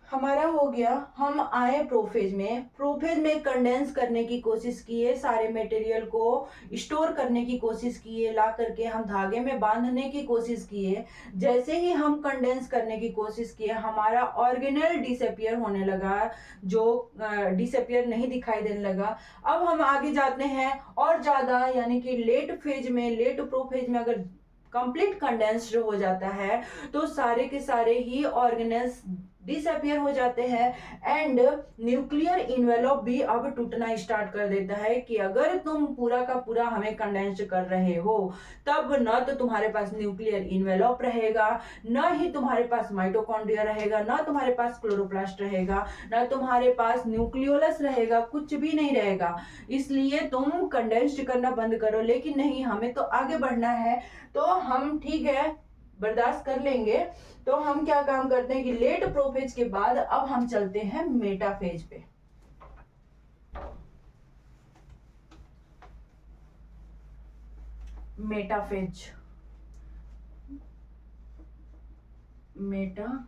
हमारा हो गया, हम आए प्रोफेज में कंडेंस करने की कोशिश किए, सारे मटेरियल को स्टोर करने की कोशिश किए, ला करके हम धागे में बांधने की कोशिश किए। जैसे ही हम कंडेंस करने की कोशिश किए हमारा ऑर्गेनेल डिसअपियर होने लगा, जो डिसअपियर नहीं दिखाई देने लगा। अब हम आगे जाते हैं और ज्यादा, यानी कि लेट प्रोफेज में अगर कंप्लीट कंडेंस्ड हो जाता है तो सारे के सारे ही ऑर्गेनेल्स डिसअपियर हो जाते हैं एंड न्यूक्लियर इन्वेलप भी अब टूटना स्टार्ट कर देता है कि अगर तुम पूरा का पूरा हमें कंडेंस कर रहे हो तब न तो तुम्हारे पास न्यूक्लियर इन्वेलप रहेगा, न ही तुम्हारे पास माइटोकॉन्ड्रिया रहेगा, न तुम्हारे पास क्लोरोप्लास्ट रहेगा, न तुम्हारे पास न्यूक्लियोलस रहेगा, कुछ भी नहीं रहेगा। इसलिए तुम कंडेंस्ड करना बंद करो। लेकिन नहीं, हमें तो आगे बढ़ना है, तो हम ठीक है बर्दाश्त कर लेंगे। तो हम क्या काम करते हैं कि लेट प्रोफेज के बाद अब हम चलते हैं मेटाफेज पे। मेटाफेज, मेटाफेज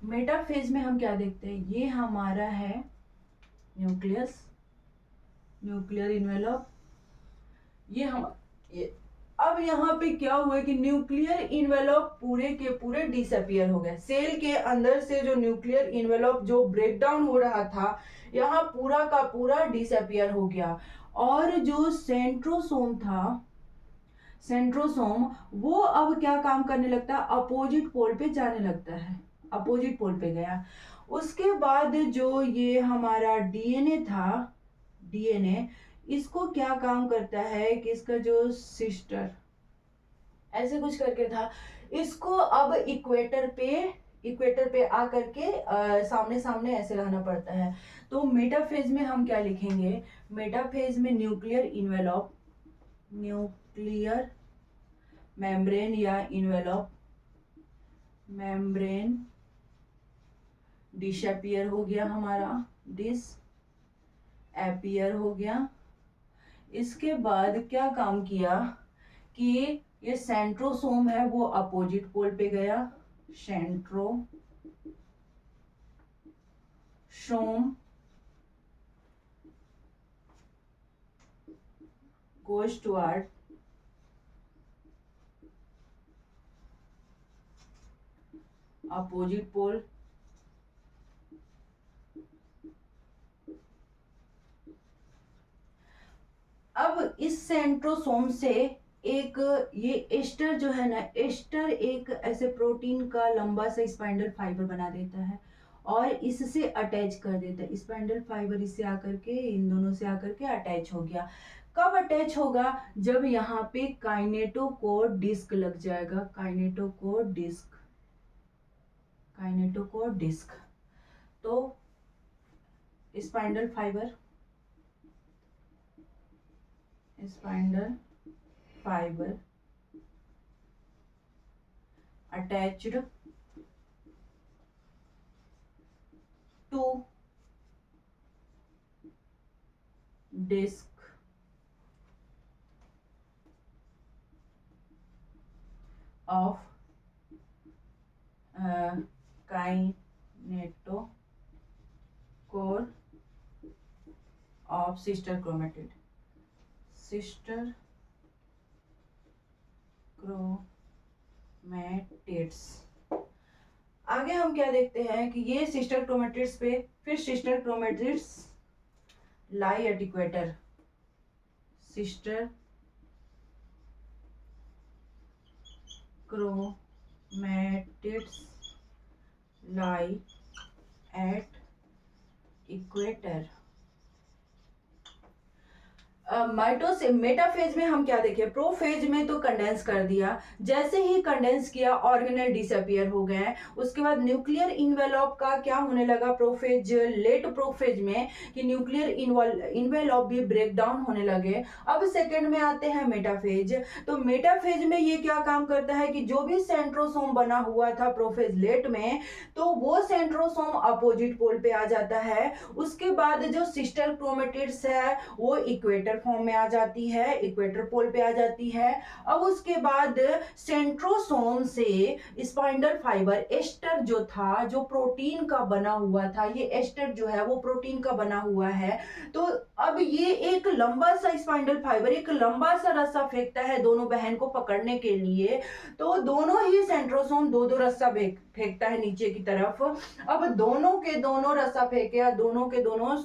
मेटाफेज में हम क्या देखते हैं, ये हमारा है न्यूक्लियस, न्यूक्लियर इन्वेलप, ये अब यहाँ पे क्या हुआ कि न्यूक्लियर इन्वेलप पूरे के पूरे डिसअपियर हो गए। सेल के अंदर से जो न्यूक्लियर इन्वेलप जो ब्रेक डाउन हो रहा था, यहाँ पूरा का पूरा डिसअपियर हो गया। और जो सेंट्रोसोम था, सेंट्रोसोम वो अब क्या काम करने लगता है, अपोजिट पोल पे जाने लगता है, अपोजिट पोल पे गया। उसके बाद जो ये हमारा डीएनए था, डीएनए इसको क्या काम करता है कि इसका जो सिस्टर ऐसे कुछ करके था, इसको अब इक्वेटर पे आकर के सामने सामने ऐसे रहना पड़ता है। तो मेटाफेज में हम क्या लिखेंगे, मेटाफेज में न्यूक्लियर इन्वेलप, न्यूक्लियर मेम्ब्रेन या इन्वेलप, मेम्ब्रेन डिसअपियर हो गया हमारा, डिसअपियर हो गया। इसके बाद क्या काम किया कि ये सेंट्रोसोम है वो अपोजिट पोल पे गया, centrosome goes toward opposite pole, अब इस सेंट्रोसोम से एक ये एस्टर जो है ना, एस्टर एक ऐसे प्रोटीन का लंबा सा स्पाइंडल फाइबर बना देता है और इससे अटैच कर देता है। स्पाइंडल फाइबर इससे आकर के इन दोनों से आकर के अटैच हो गया। कब अटैच होगा, जब यहाँ पे काइनेटोकोर डिस्क लग जाएगा, काइनेटोकोर डिस्क, काइनेटोकोर डिस्क। तो spindle fibre, spindle fibre attached to disc of kinetochore of sister chromatid, sister chromatids। आगे हम क्या देखते हैं कि ये सिस्टर क्रोमेटिड्स पे, फिर sister chromatids lie at equator, sister chromatids lie at equator। Metaphase में हम क्या देखें, प्रोफेज में तो कंडेंस कर दिया, जैसे ही कंडेंस किया ऑर्गेनेल डिसअपियर हो गए। उसके बाद न्यूक्लियर इन्वेलप का क्या होने लगा प्रोफेज, लेट प्रोफेज में कि न्यूक्लियर इन्वेलप भी ब्रेक डाउन होने लगे। अब सेकंड में आते हैं मेटाफेज। तो मेटाफेज में ये क्या काम करता है कि जो भी सेंट्रोसोम बना हुआ था प्रोफेज लेट में, तो वो सेंट्रोसोम अपोजिट पोल पे आ जाता है। उसके बाद जो सिस्टर क्रोमेटिड्स है वो इक्वेटर फॉर्म में आ जाती है, इक्वेटर पोल पे आ जाती है। अब उसके बाद सेंट्रोसोम से स्पाइंडल फाइबर एस्टर जो था, जो प्रोटीन का बना हुआ था, ये एस्टर जो है वो प्रोटीन का बना हुआ है। तो अब ये एक लंबा सा स्पाइंडल फाइबर, एक लंबा सा रस्सा फेंकता है दोनों बहन को पकड़ने के लिए। तो दोनों ही सेंट्रोसोम दो दो रस्सा फेंकता है नीचे की तरफ। अब दोनों के दोनों रस्सा फेंके, दोनों के दोनों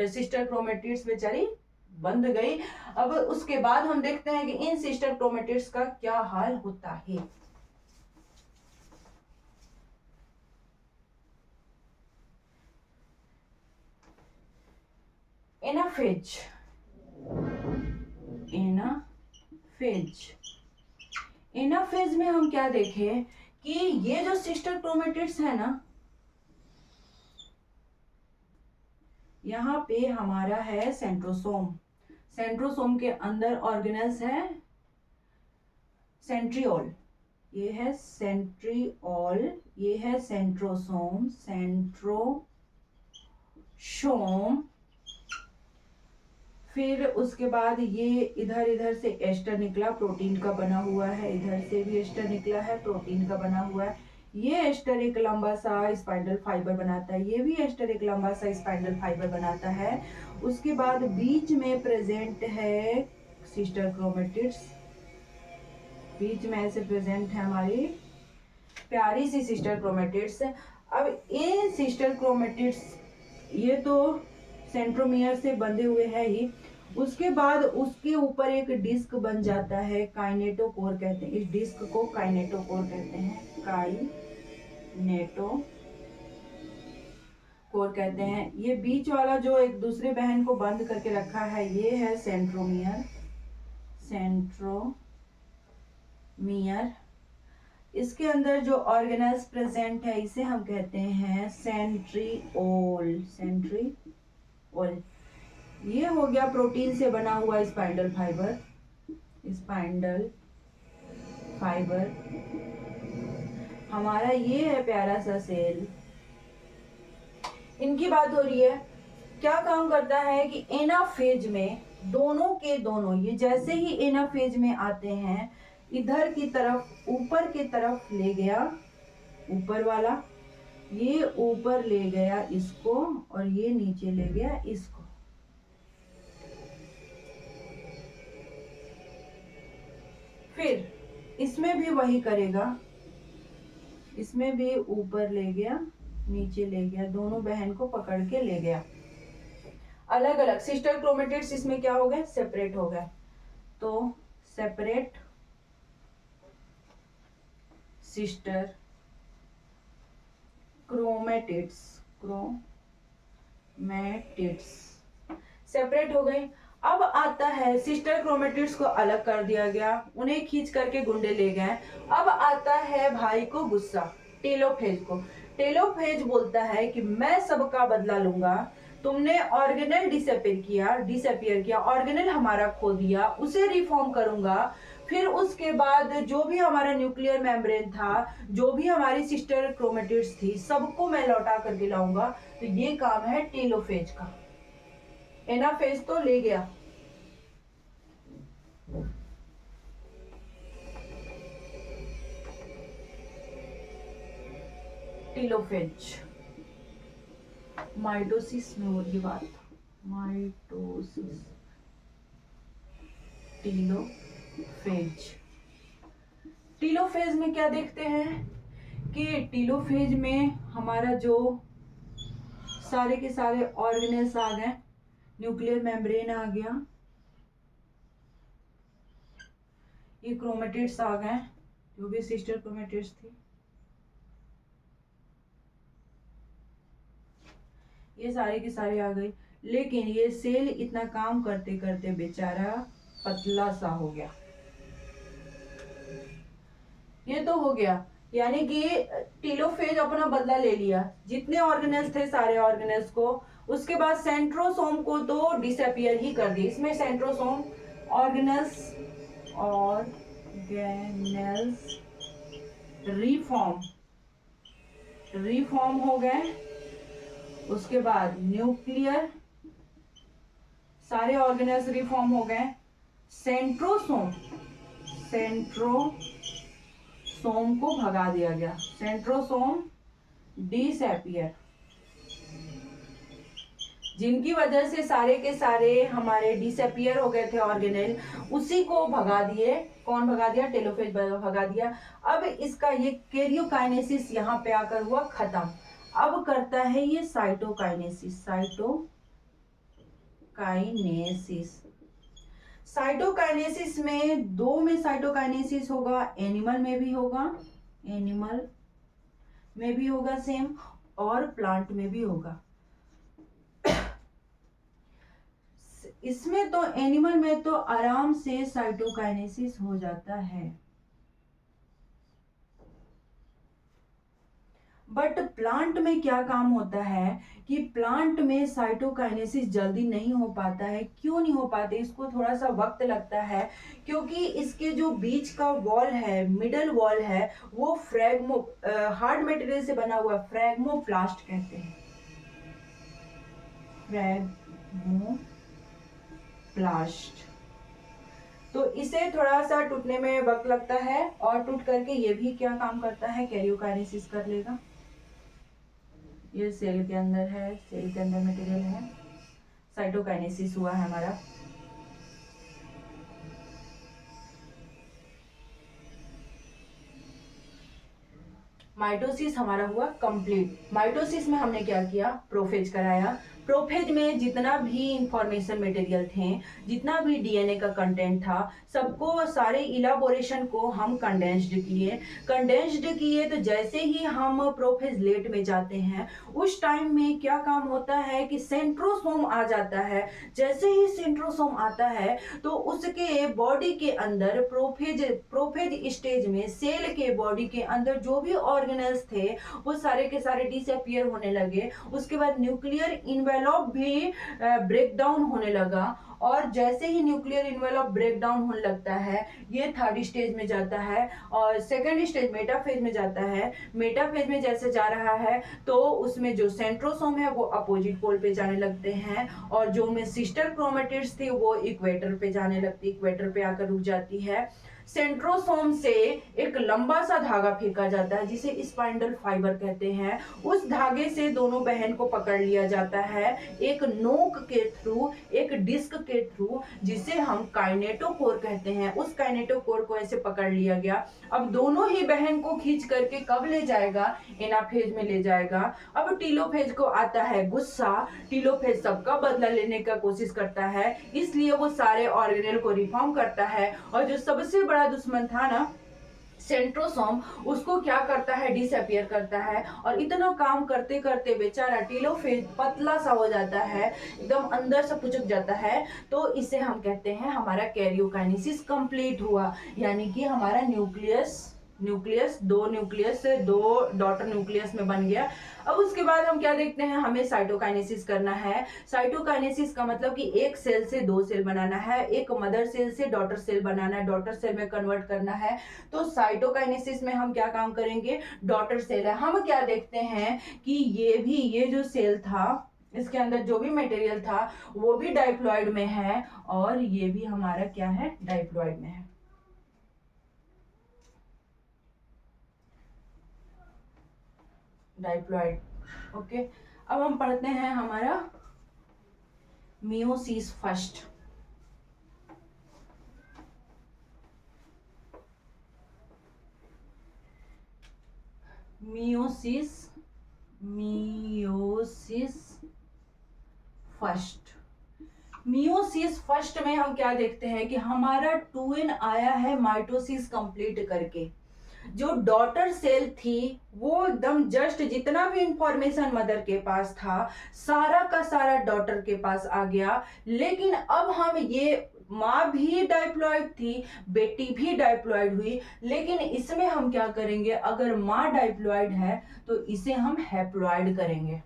सिस्टर क्रोमेटिड्स बेचारी बंध गई। अब उसके बाद हम देखते हैं कि इन सिस्टर क्रोमेटिड्स का क्या हाल होता है। एनाफेज, एनाफेज, एनाफेज में हम क्या देखें कि ये जो सिस्टर क्रोमेटिड्स है ना, यहाँ पे हमारा है सेंट्रोसोम, सेंट्रोसोम के अंदर ऑर्गेनेल्स है सेंट्रियोल, ये है सेंट्रियोल, ये है सेंट्रोसोम, सेंट्रोसोम। फिर उसके बाद ये इधर से एस्टर निकला, प्रोटीन का बना हुआ है, इधर से भी एस्टर निकला है, प्रोटीन का बना हुआ है। ये एस्टर एक लंबा सा स्पाइंडल फाइबर बनाता है, ये भी एस्टर एक लंबा सा स्पाइंडल फाइबर बनाता है। उसके बाद बीच में प्रेजेंट है सिस्टर क्रोमेटिड्स, बीच में ऐसे प्रेजेंट है हमारी प्यारी सी सिस्टर क्रोमेटिड्स। अब ये सिस्टर क्रोमेटिड्स ये तो सेंट्रोमियर से बंधे हुए है ही, उसके बाद उसके ऊपर एक डिस्क बन जाता है, काइनेटोकोर कहते हैं, इस डिस्क को काइनेटोकोर कहते हैं, काइनेटोकोर कहते हैं। ये बीच वाला जो एक दूसरे बहन को बंद करके रखा है ये है सेंट्रोमियर, सेंट्रोमियर। इसके अंदर जो ऑर्गेनेल्स प्रेजेंट है इसे हम कहते हैं सेंट्रिओल, सेंट्रिओल। ये हो गया प्रोटीन से बना हुआ स्पाइंडल फाइबर, स्पाइंडल फाइबर। हमारा ये है प्यारा सा सेल, इनकी बात हो रही है। क्या काम करता है कि एनाफेज में दोनों के दोनों ये जैसे ही एनाफेज में आते हैं, इधर की तरफ ऊपर की तरफ ले गया, ऊपर वाला ये ऊपर ले गया इसको, और ये नीचे ले गया इसको। फिर इसमें भी वही करेगा, इसमें भी ऊपर ले गया नीचे ले गया, दोनों बहन को पकड़ के ले गया। अलग अलग सिस्टर क्रोमेटिड्स इसमें क्या हो गए, सेपरेट हो गए। तो सेपरेट सिस्टर क्रोमेटिड्स, सेपरेट हो गई। अब आता है सिस्टर क्रोमेटिड्स को अलग कर दिया गया, उन्हें खींच करके गुंडे ले गए। अब आता है भाई को गुस्सा, टेलोफेज को। टेलोफेज बोलता है कि मैं सबका बदला लूंगा, तुमने ऑर्गेनेल डिसअपियर किया, ऑर्गेनेल हमारा खो दिया, उसे रिफॉर्म करूंगा। फिर उसके बाद जो भी हमारा न्यूक्लियर मेम्ब्रेन था, जो भी हमारी सिस्टर क्रोमेटिड्स थी, सबको मैं लौटा करके लाऊंगा। तो ये काम है टेलोफेज का। एनाफेज तो ले गया, टेलोफेज माइटोसिस में हो रही बात, माइटोसिस, टेलोफेज। टेलोफेज में क्या देखते हैं कि टेलोफेज में हमारा जो सारे के सारे ऑर्गेनेल्स आ गए, न्यूक्लियर मेम्ब्रेन आ गया, ये क्रोमेटिड्स आ गए, जो भी सिस्टर क्रोमेटिड्स थी, ये सारे के सारे आ गई। लेकिन ये सेल इतना काम करते करते बेचारा पतला सा हो गया। ये तो हो गया, यानी कि टेलोफेज अपना बदला ले लिया, जितने ऑर्गेनेल्स थे सारे ऑर्गेनेल्स को। उसके बाद सेंट्रोसोम को तो डिसअपियर ही कर दी। इसमें सेंट्रोसोम ऑर्गेनेल्स रिफॉर्म हो गए। उसके बाद न्यूक्लियर सारे ऑर्गेनेल्स रिफॉर्म हो गए। सेंट्रोसोम को भगा दिया गया, सेंट्रोसोम डिसअपियर, जिनकी वजह से सारे के सारे हमारे डिसअपियर हो गए थे ऑर्गेनेल, उसी को भगा दिए। कौन भगा दिया, टेलोफेज भगा दिया। अब इसका ये कैरियोकाइनेसिस यहाँ पे आकर हुआ खत्म। अब करता है ये साइटोकाइनेसिस, साइटोकाइनेसिस में दो में साइटोकाइनेसिस होगा, एनिमल में भी होगा, एनिमल में भी होगा सेम, और प्लांट में भी होगा। इसमें तो एनिमल में तो आराम से साइटोकाइनेसिस हो जाता है, बट प्लांट में क्या काम होता है कि प्लांट में साइटोकाइनेसिस जल्दी नहीं हो पाता है। क्यों नहीं हो पाते, इसको थोड़ा सा वक्त लगता है, क्योंकि इसके जो बीच का वॉल है, मिडल वॉल है, वो हार्ड मटेरियल से बना हुआ फ्रैग्मोप्लास्ट कहते हैं, फ्रैग्मोप्लास्ट। तो इसे थोड़ा सा टूटने में वक्त लगता है, और टूट करके ये भी क्या काम करता है, कैरियोकाइनेसिस कर लेगा। ये सेल के अंदर है, सेल के अंदर मटेरियल है, साइटोकाइनेसिस हुआ है हमारा। माइटोसिस हमारा हुआ कंप्लीट। माइटोसिस में हमने क्या किया, प्रोफेज कराया। प्रोफेज में जितना भी इंफॉर्मेशन मटेरियल थे, जितना भी डीएनए का कंटेंट था, सबको, सारे इलाबोरेशन को हम कंडेंस्ड किए। तो जैसे ही हम प्रोफेज लेट में जाते हैं, उस टाइम में क्या काम होता है कि सेंट्रोसोम आ जाता है। जैसे ही सेंट्रोसोम आता है तो उसके बॉडी के अंदर प्रोफेज स्टेज में सेल के बॉडी के अंदर जो भी ऑर्गेनेल्स थे वो सारे के सारे डिसअपियर होने लगे। उसके बाद न्यूक्लियर इन्वेलप भी ब्रेक डाउन होने लगा, और जैसे ही न्यूक्लियर इन्वेलप ब्रेक डाउन होने लगता है, ये थर्ड स्टेज में जाता है, और सेकेंड स्टेज मेटाफेज में जाता है। मेटाफेज में जैसे जा रहा है तो उसमें जो सेंट्रोसोम है वो अपोजिट पोल पे जाने लगते हैं, और जो उनमें सिस्टर क्रोमेटिड्स थी वो इक्वेटर पे जाने लगती, इक्वेटर पे आकर रुक जाती है। सेंट्रोसोम से एक लंबा सा धागा फेंका जाता है जिसे स्पाइंडल फाइबर कहते हैं। उस धागे से दोनों बहन को पकड़ लिया जाता है, एक नोक के थ्रू, एक डिस्क के थ्रू, जिसे हम काइनेटोकोर कहते हैं। उस काइनेटोकोर को ऐसे पकड़ लिया गया। अब दोनों ही बहन को खींच करके कब ले जाएगा, एनाफेज में ले जाएगा। अब टीलोफेज को आता है गुस्सा। टीलोफेज सबका बदला लेने का कोशिश करता है, इसलिए वो सारे ऑर्गेनेल को रिफॉर्म करता है, और जो सबसे बड़ा दुश्मन था ना, सेंट्रोसोम, उसको क्या करता है, डिसअपियर करता है। और इतना काम करते करते बेचारा टीलोफेज पतला सा हो जाता है, एकदम अंदर से पुचक जाता है। तो इसे हम कहते हैं हमारा कैरियोकाइनेसिस कंप्लीट हुआ, यानी कि हमारा दो न्यूक्लियस से दो डॉटर न्यूक्लियस में बन गया। अब उसके बाद हम क्या देखते हैं, हमें साइटोकाइनेसिस करना है। साइटोकाइनेसिस का मतलब कि एक सेल से दो सेल बनाना है, एक मदर सेल से डॉटर सेल बनाना है, डॉटर सेल में कन्वर्ट करना है। तो साइटोकाइनेसिस में हम क्या काम करेंगे, डॉटर सेल है। हम क्या देखते हैं कि ये जो सेल था, इसके अंदर जो भी मटेरियल था वो भी डाइप्लॉइड में है, और ये भी हमारा क्या है, डाइप्लॉइड में है। Diploid, okay. अब हम पढ़ते हैं हमारा meiosis first. Meiosis first. Meiosis first में हम क्या देखते हैं कि हमारा 2n आया है माइटोसिस कंप्लीट करके। जो डॉटर सेल थी वो एकदम जस्ट जितना भी इंफॉर्मेशन मदर के पास था सारा का सारा डॉटर के पास आ गया। लेकिन अब हम ये माँ भी डाइप्लॉइड थी, बेटी भी डाइप्लॉइड हुई, लेकिन इसमें हम क्या करेंगे, अगर माँ डाइप्लॉइड है तो इसे हम हैप्लॉइड करेंगे।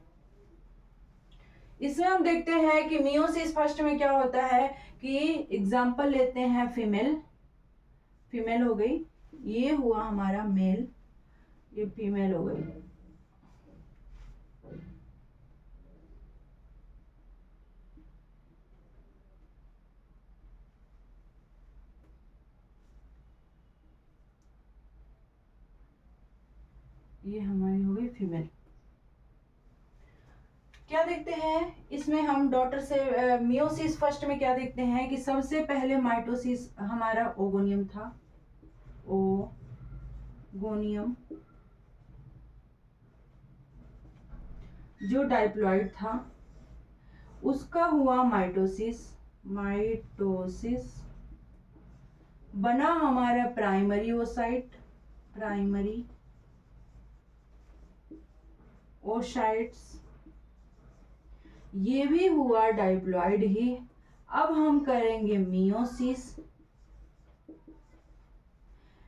इसमें हम देखते हैं कि मियोसिस फर्स्ट में क्या होता है कि एग्जाम्पल लेते हैं, फीमेल हो गई, ये हुआ हमारा मेल, ये फीमेल हो गई। ये हमारी हो गई फीमेल। क्या देखते हैं इसमें हम डॉटर से मियोसिस फर्स्ट में क्या देखते हैं कि सबसे पहले माइटोसिस हमारा ओगोनियम था, ओगोनियम जो डाइप्लॉइड था, उसका हुआ माइटोसिस, बना हमारा प्राइमरी ओसाइट, प्राइमरी ओसाइट्स, ये भी हुआ डाइप्लॉइड ही। अब हम करेंगे मियोसिस।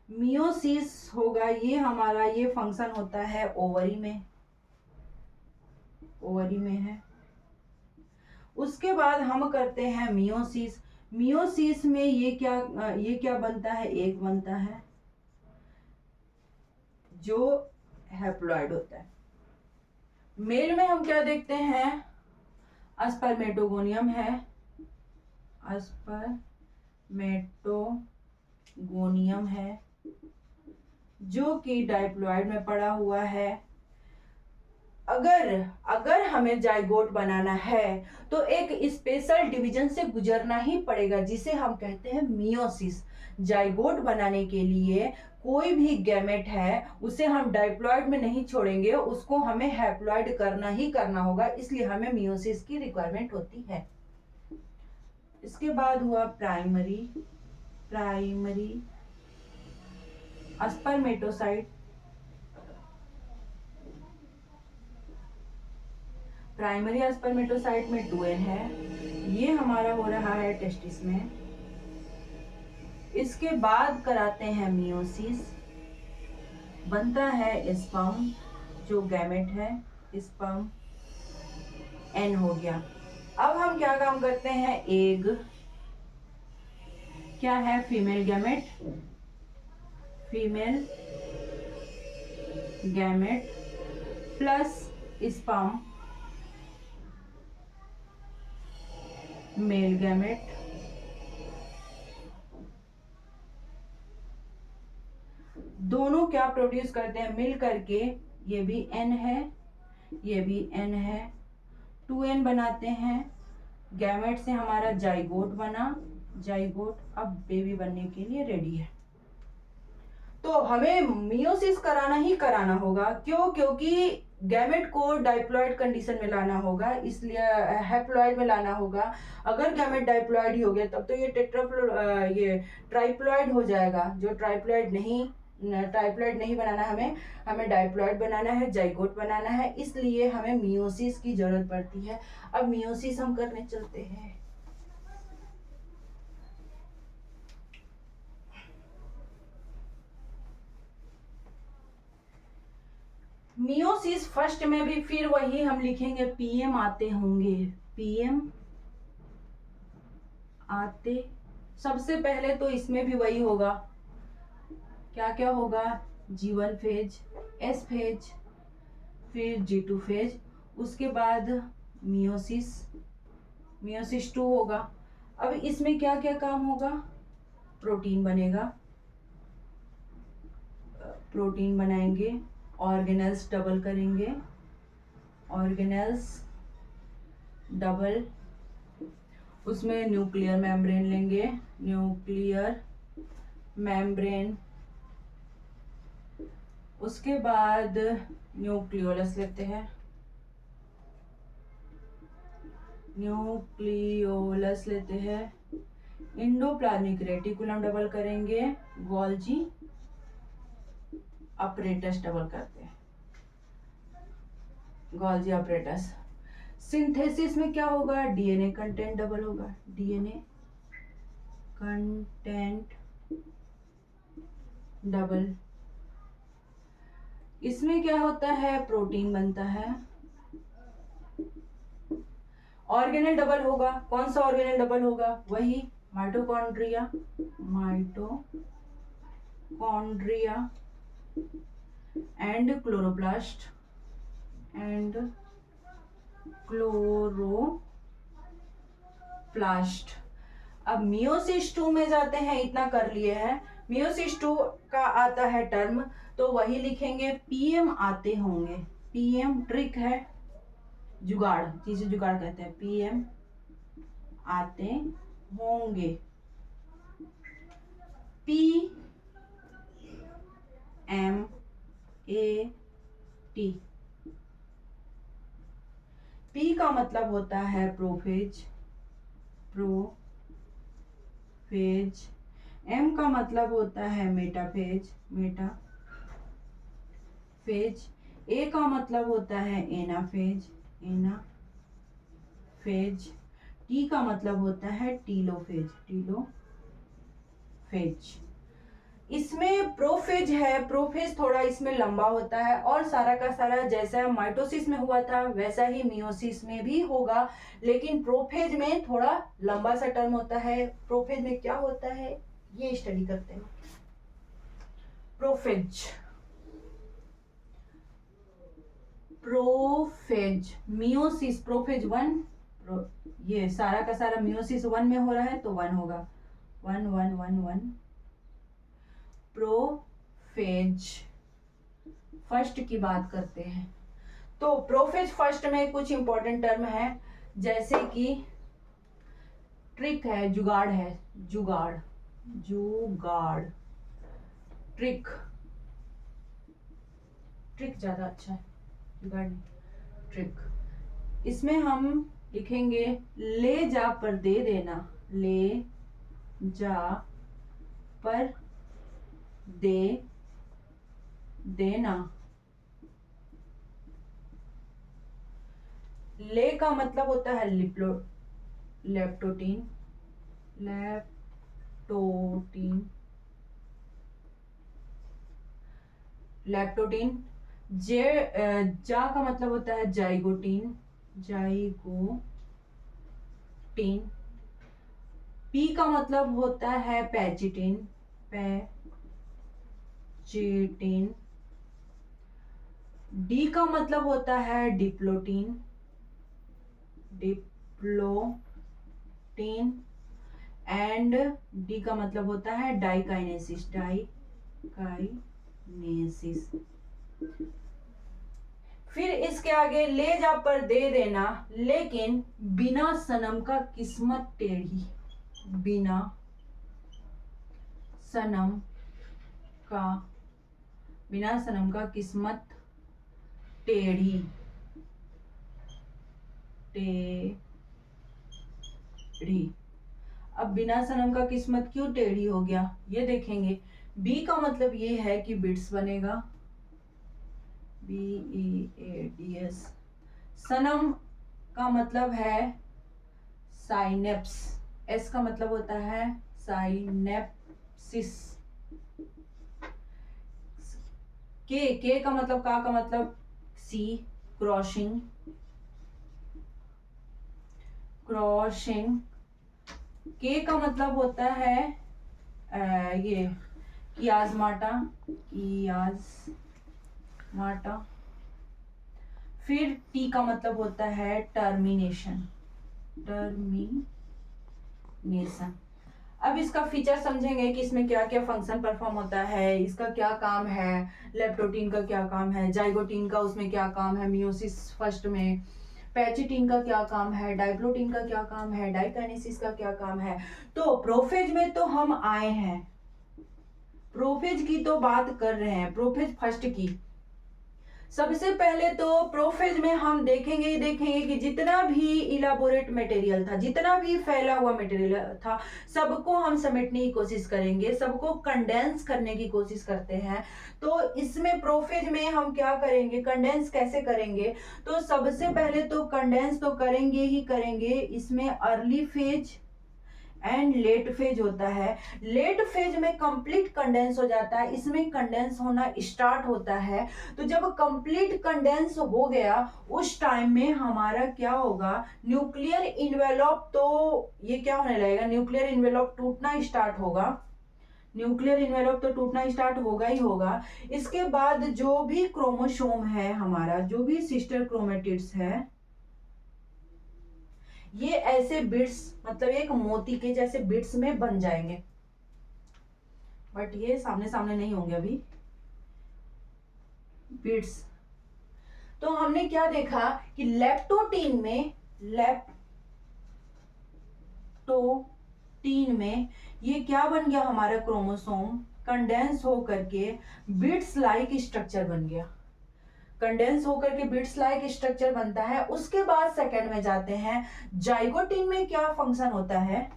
मियोसिस होगा, ये हमारा ये फंक्शन होता है ओवरी में, ओवरी में है। उसके बाद हम करते हैं मियोसिस। मियोसिस में ये क्या बनता है, एग बनता है जो हैप्लॉइड होता है। मेल में हम क्या देखते हैं, स्पर्मेटोगोनियम है, स्पर्मेटोगोनियम है जो कि डाइप्लॉइड में पड़ा हुआ है। अगर हमें जाइगोट बनाना है तो एक स्पेशल डिवीजन से गुजरना ही पड़ेगा जिसे हम कहते हैं मियोसिस। जाइगोट बनाने के लिए कोई भी गैमेट है उसे हम डाइप्लॉइड में नहीं छोड़ेंगे, उसको हमें हैप्लॉइड करना ही करना होगा, इसलिए हमें मियोसिस की रिक्वायरमेंट होती है। इसके बाद हुआ primary, primary spermatocyte. Primary spermatocyte में 2n है, ये हमारा हो रहा है टेस्टिस में। इसके बाद कराते हैं मियोसिस, बनता है स्पर्म जो गैमेट है, स्पर्म n हो गया। अब हम क्या काम करते हैं, एग क्या है, female gamete, female gamete plus sperm male gamete. दोनों क्या प्रोड्यूस करते हैं मिल करके, ये भी n है, ये भी n है, 2n बनाते हैं। गैमेट से हमारा जाइगोट बना, जाइगोट अब बेबी बनने के लिए रेडी है। तो हमें मियोसिस कराना ही कराना होगा, क्यों, क्योंकि गैमेट को डाइप्लॉइड कंडीशन में लाना होगा, इसलिए हैप्लॉइड में लाना होगा। अगर गैमेट डाइप्लॉइड ही हो गया तब तो ये ट्राइप्लॉइड हो जाएगा। जो ट्राइप्लॉइड नहीं बनाना, हमें डाइप्लॉइड बनाना है, जाइगोट बनाना है, इसलिए हमें मियोसिस की जरूरत पड़ती है। अब मियोसिस हम करने चलते हैं। मियोसिस फर्स्ट में भी फिर वही हम लिखेंगे, पीएम आते होंगे, पीएम आते। सबसे पहले तो इसमें भी वही होगा, क्या क्या होगा, G1 फेज, S फेज, फिर G2 फेज, उसके बाद मियोसिस, मियोसिस 2 होगा। अब इसमें क्या क्या काम होगा, प्रोटीन बनेगा, प्रोटीन बनाएंगे, ऑर्गेनेल्स डबल करेंगे, ऑर्गेनेल्स डबल, उसमें न्यूक्लियर मेम्ब्रेन लेंगे, न्यूक्लियर मेम्ब्रेन, उसके बाद न्यूक्लियोलस लेते हैं, न्यूक्लियोलस लेते हैं, इंडोप्लाज्मिक रेटिकुलम डबल करेंगे, गोल्जी अपरेटस डबल करते हैं, गोल्जी अपरेटस। सिंथेसिस में क्या होगा, डीएनए कंटेंट डबल होगा, डीएनए कंटेंट डबल। इसमें क्या होता है, प्रोटीन बनता है, ऑर्गेनेल डबल होगा। कौन सा ऑर्गेनेल डबल होगा, वही mitochondria, mitochondria and chloroplast, and chloroplast. अब मियोसिस 2 में जाते हैं, इतना कर लिए हैं। मियोसिस 2 का आता है टर्म, तो वही लिखेंगे, पीएम आते होंगे, पीएम ट्रिक है, जुगाड़, जिसे जुगाड़ कहते हैं, पीएम आते होंगे, P M A T. P का मतलब होता है प्रोफेज, प्रोफेज। एम का मतलब होता है मेटाफेज, ए का मतलब होता है एनाफेज, टी का मतलब होता है टीलोफेज। इसमें प्रोफेज है, प्रोफेज थोड़ा इसमें लंबा होता है और सारा का सारा जैसा माइटोसिस में हुआ था वैसा ही मियोसिस में भी होगा, लेकिन प्रोफेज में थोड़ा लंबा सा टर्म होता है। प्रोफेज में क्या होता है ये स्टडी करते हैं। प्रोफेज मियोसिस, प्रोफेज 1, ये सारा का सारा मियोसिस 1 में हो रहा है तो 1 होगा, 1 1 1 1। प्रोफेज फर्स्ट की बात करते हैं तो प्रोफेज फर्स्ट में कुछ इंपॉर्टेंट टर्म है, जैसे कि ट्रिक है, जुगाड़ है, जुगाड़, ट्रिक ज्यादा अच्छा है, जुगाड़ नहीं, ट्रिक। इसमें हम लिखेंगे ले जा पर दे देना, ले जा पर दे देना। ले का मतलब होता है लेप्टोटीन, जा का मतलब होता है जाइगोटीन, पी का मतलब होता है पैचिटिन, डी का मतलब होता है डिप्लोटीन, एंड डी का मतलब होता है डाइकाइनेसिस, फिर इसके आगे ले जा पर दे देना, लेकिन बिना सनम का किस्मत टेढ़ी, बिना सनम का किस्मत टेढ़ी, अब बिना सनम का किस्मत क्यों टेढ़ी हो गया ये देखेंगे। बी का मतलब ये है कि बिट्स बनेगा, BEADS। सनम का मतलब है साइनेप्स, एस का मतलब होता है साइनेप्सिस। के का मतलब का मतलब सी, क्रॉसिंग, के का मतलब होता है ये कियाजमाटा, फिर टी का मतलब होता है टर्मिनेशन। अब इसका फीचर समझेंगे कि इसमें क्या क्या फंक्शन परफॉर्म होता है, इसका क्या काम है, लेप्टोटीन का क्या काम है, जाइगोटीन का उसमें क्या काम है, मियोसिस फर्स्ट में, पैचिटीन का क्या काम है, डाइप्लोटीन का क्या काम है, डाइकाइनेसिस का क्या काम है। तो प्रोफेज में तो हम आए हैं, प्रोफेज की तो बात कर रहे हैं, प्रोफेज फर्स्ट की। सबसे पहले तो प्रोफेज में हम देखेंगे कि जितना भी इलाबोरेट मटेरियल था, जितना भी फैला हुआ मटेरियल था, सबको हम समेटने की कोशिश करेंगे, सबको कंडेंस करने की कोशिश करते हैं। तो इसमें प्रोफेज में हम क्या करेंगे, कंडेंस कैसे करेंगे, तो सबसे पहले तो कंडेंस तो करेंगे ही करेंगे। इसमें early phase and let phase होता है। लेट फेज में कंप्लीट कंडेंस हो जाता है, इसमें कंडेंस होना स्टार्ट होता है। तो जब कंप्लीट कंडेंस हो गया उस टाइम में हमारा क्या होगा, न्यूक्लियर इन्वेलप, तो ये क्या होने लगेगा, न्यूक्लियर इन्वेलप टूटना स्टार्ट होगा, न्यूक्लियर इन्वेलप तो टूटना स्टार्ट होगा ही होगा। इसके बाद जो भी क्रोमोसोम है हमारा, जो भी सिस्टर क्रोमेटिड्स है, ये ऐसे बिट्स, मतलब एक मोती के जैसे बिट्स में बन जाएंगे, बट ये सामने सामने नहीं होंगे अभी बिट्स। तो हमने क्या देखा कि लेप्टोटीन में ये क्या बन गया, हमारा क्रोमोसोम कंडेंस हो करके बिट्स लाइक स्ट्रक्चर बन गया, कंडेंस होकर के बिट्स लाइक स्ट्रक्चर बनता है। उसके बाद सेकंड में जाते हैं, जाइगोटीन में क्या फंक्शन होता है,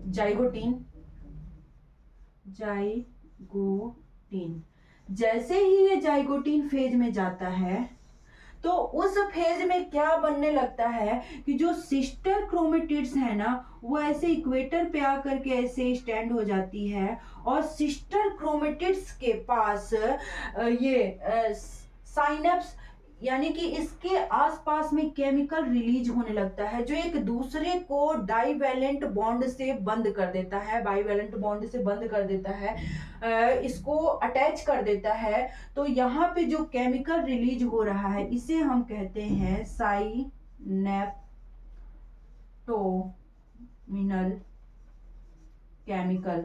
जाइगोटीन। जाइगोटीन, जैसे ही ये जाइगोटीन फेज में जाता है तो उस फेज में क्या बनने लगता है कि जो सिस्टर क्रोमेटिड्स है ना वो ऐसे इक्वेटर पे आकर के ऐसे स्टैंड हो जाती है, और सिस्टर क्रोमेटिड्स के पास ये साइनेप्स यानी कि इसके आसपास में केमिकल रिलीज होने लगता है जो एक दूसरे को डाइवैलेंट बॉन्ड से बंद कर देता है, बाइवैलेंट बॉन्ड से बंद कर देता है, इसको अटैच कर देता है। तो यहाँ पे जो केमिकल रिलीज हो रहा है इसे हम कहते हैं साइनेप्टोमिनल केमिकल।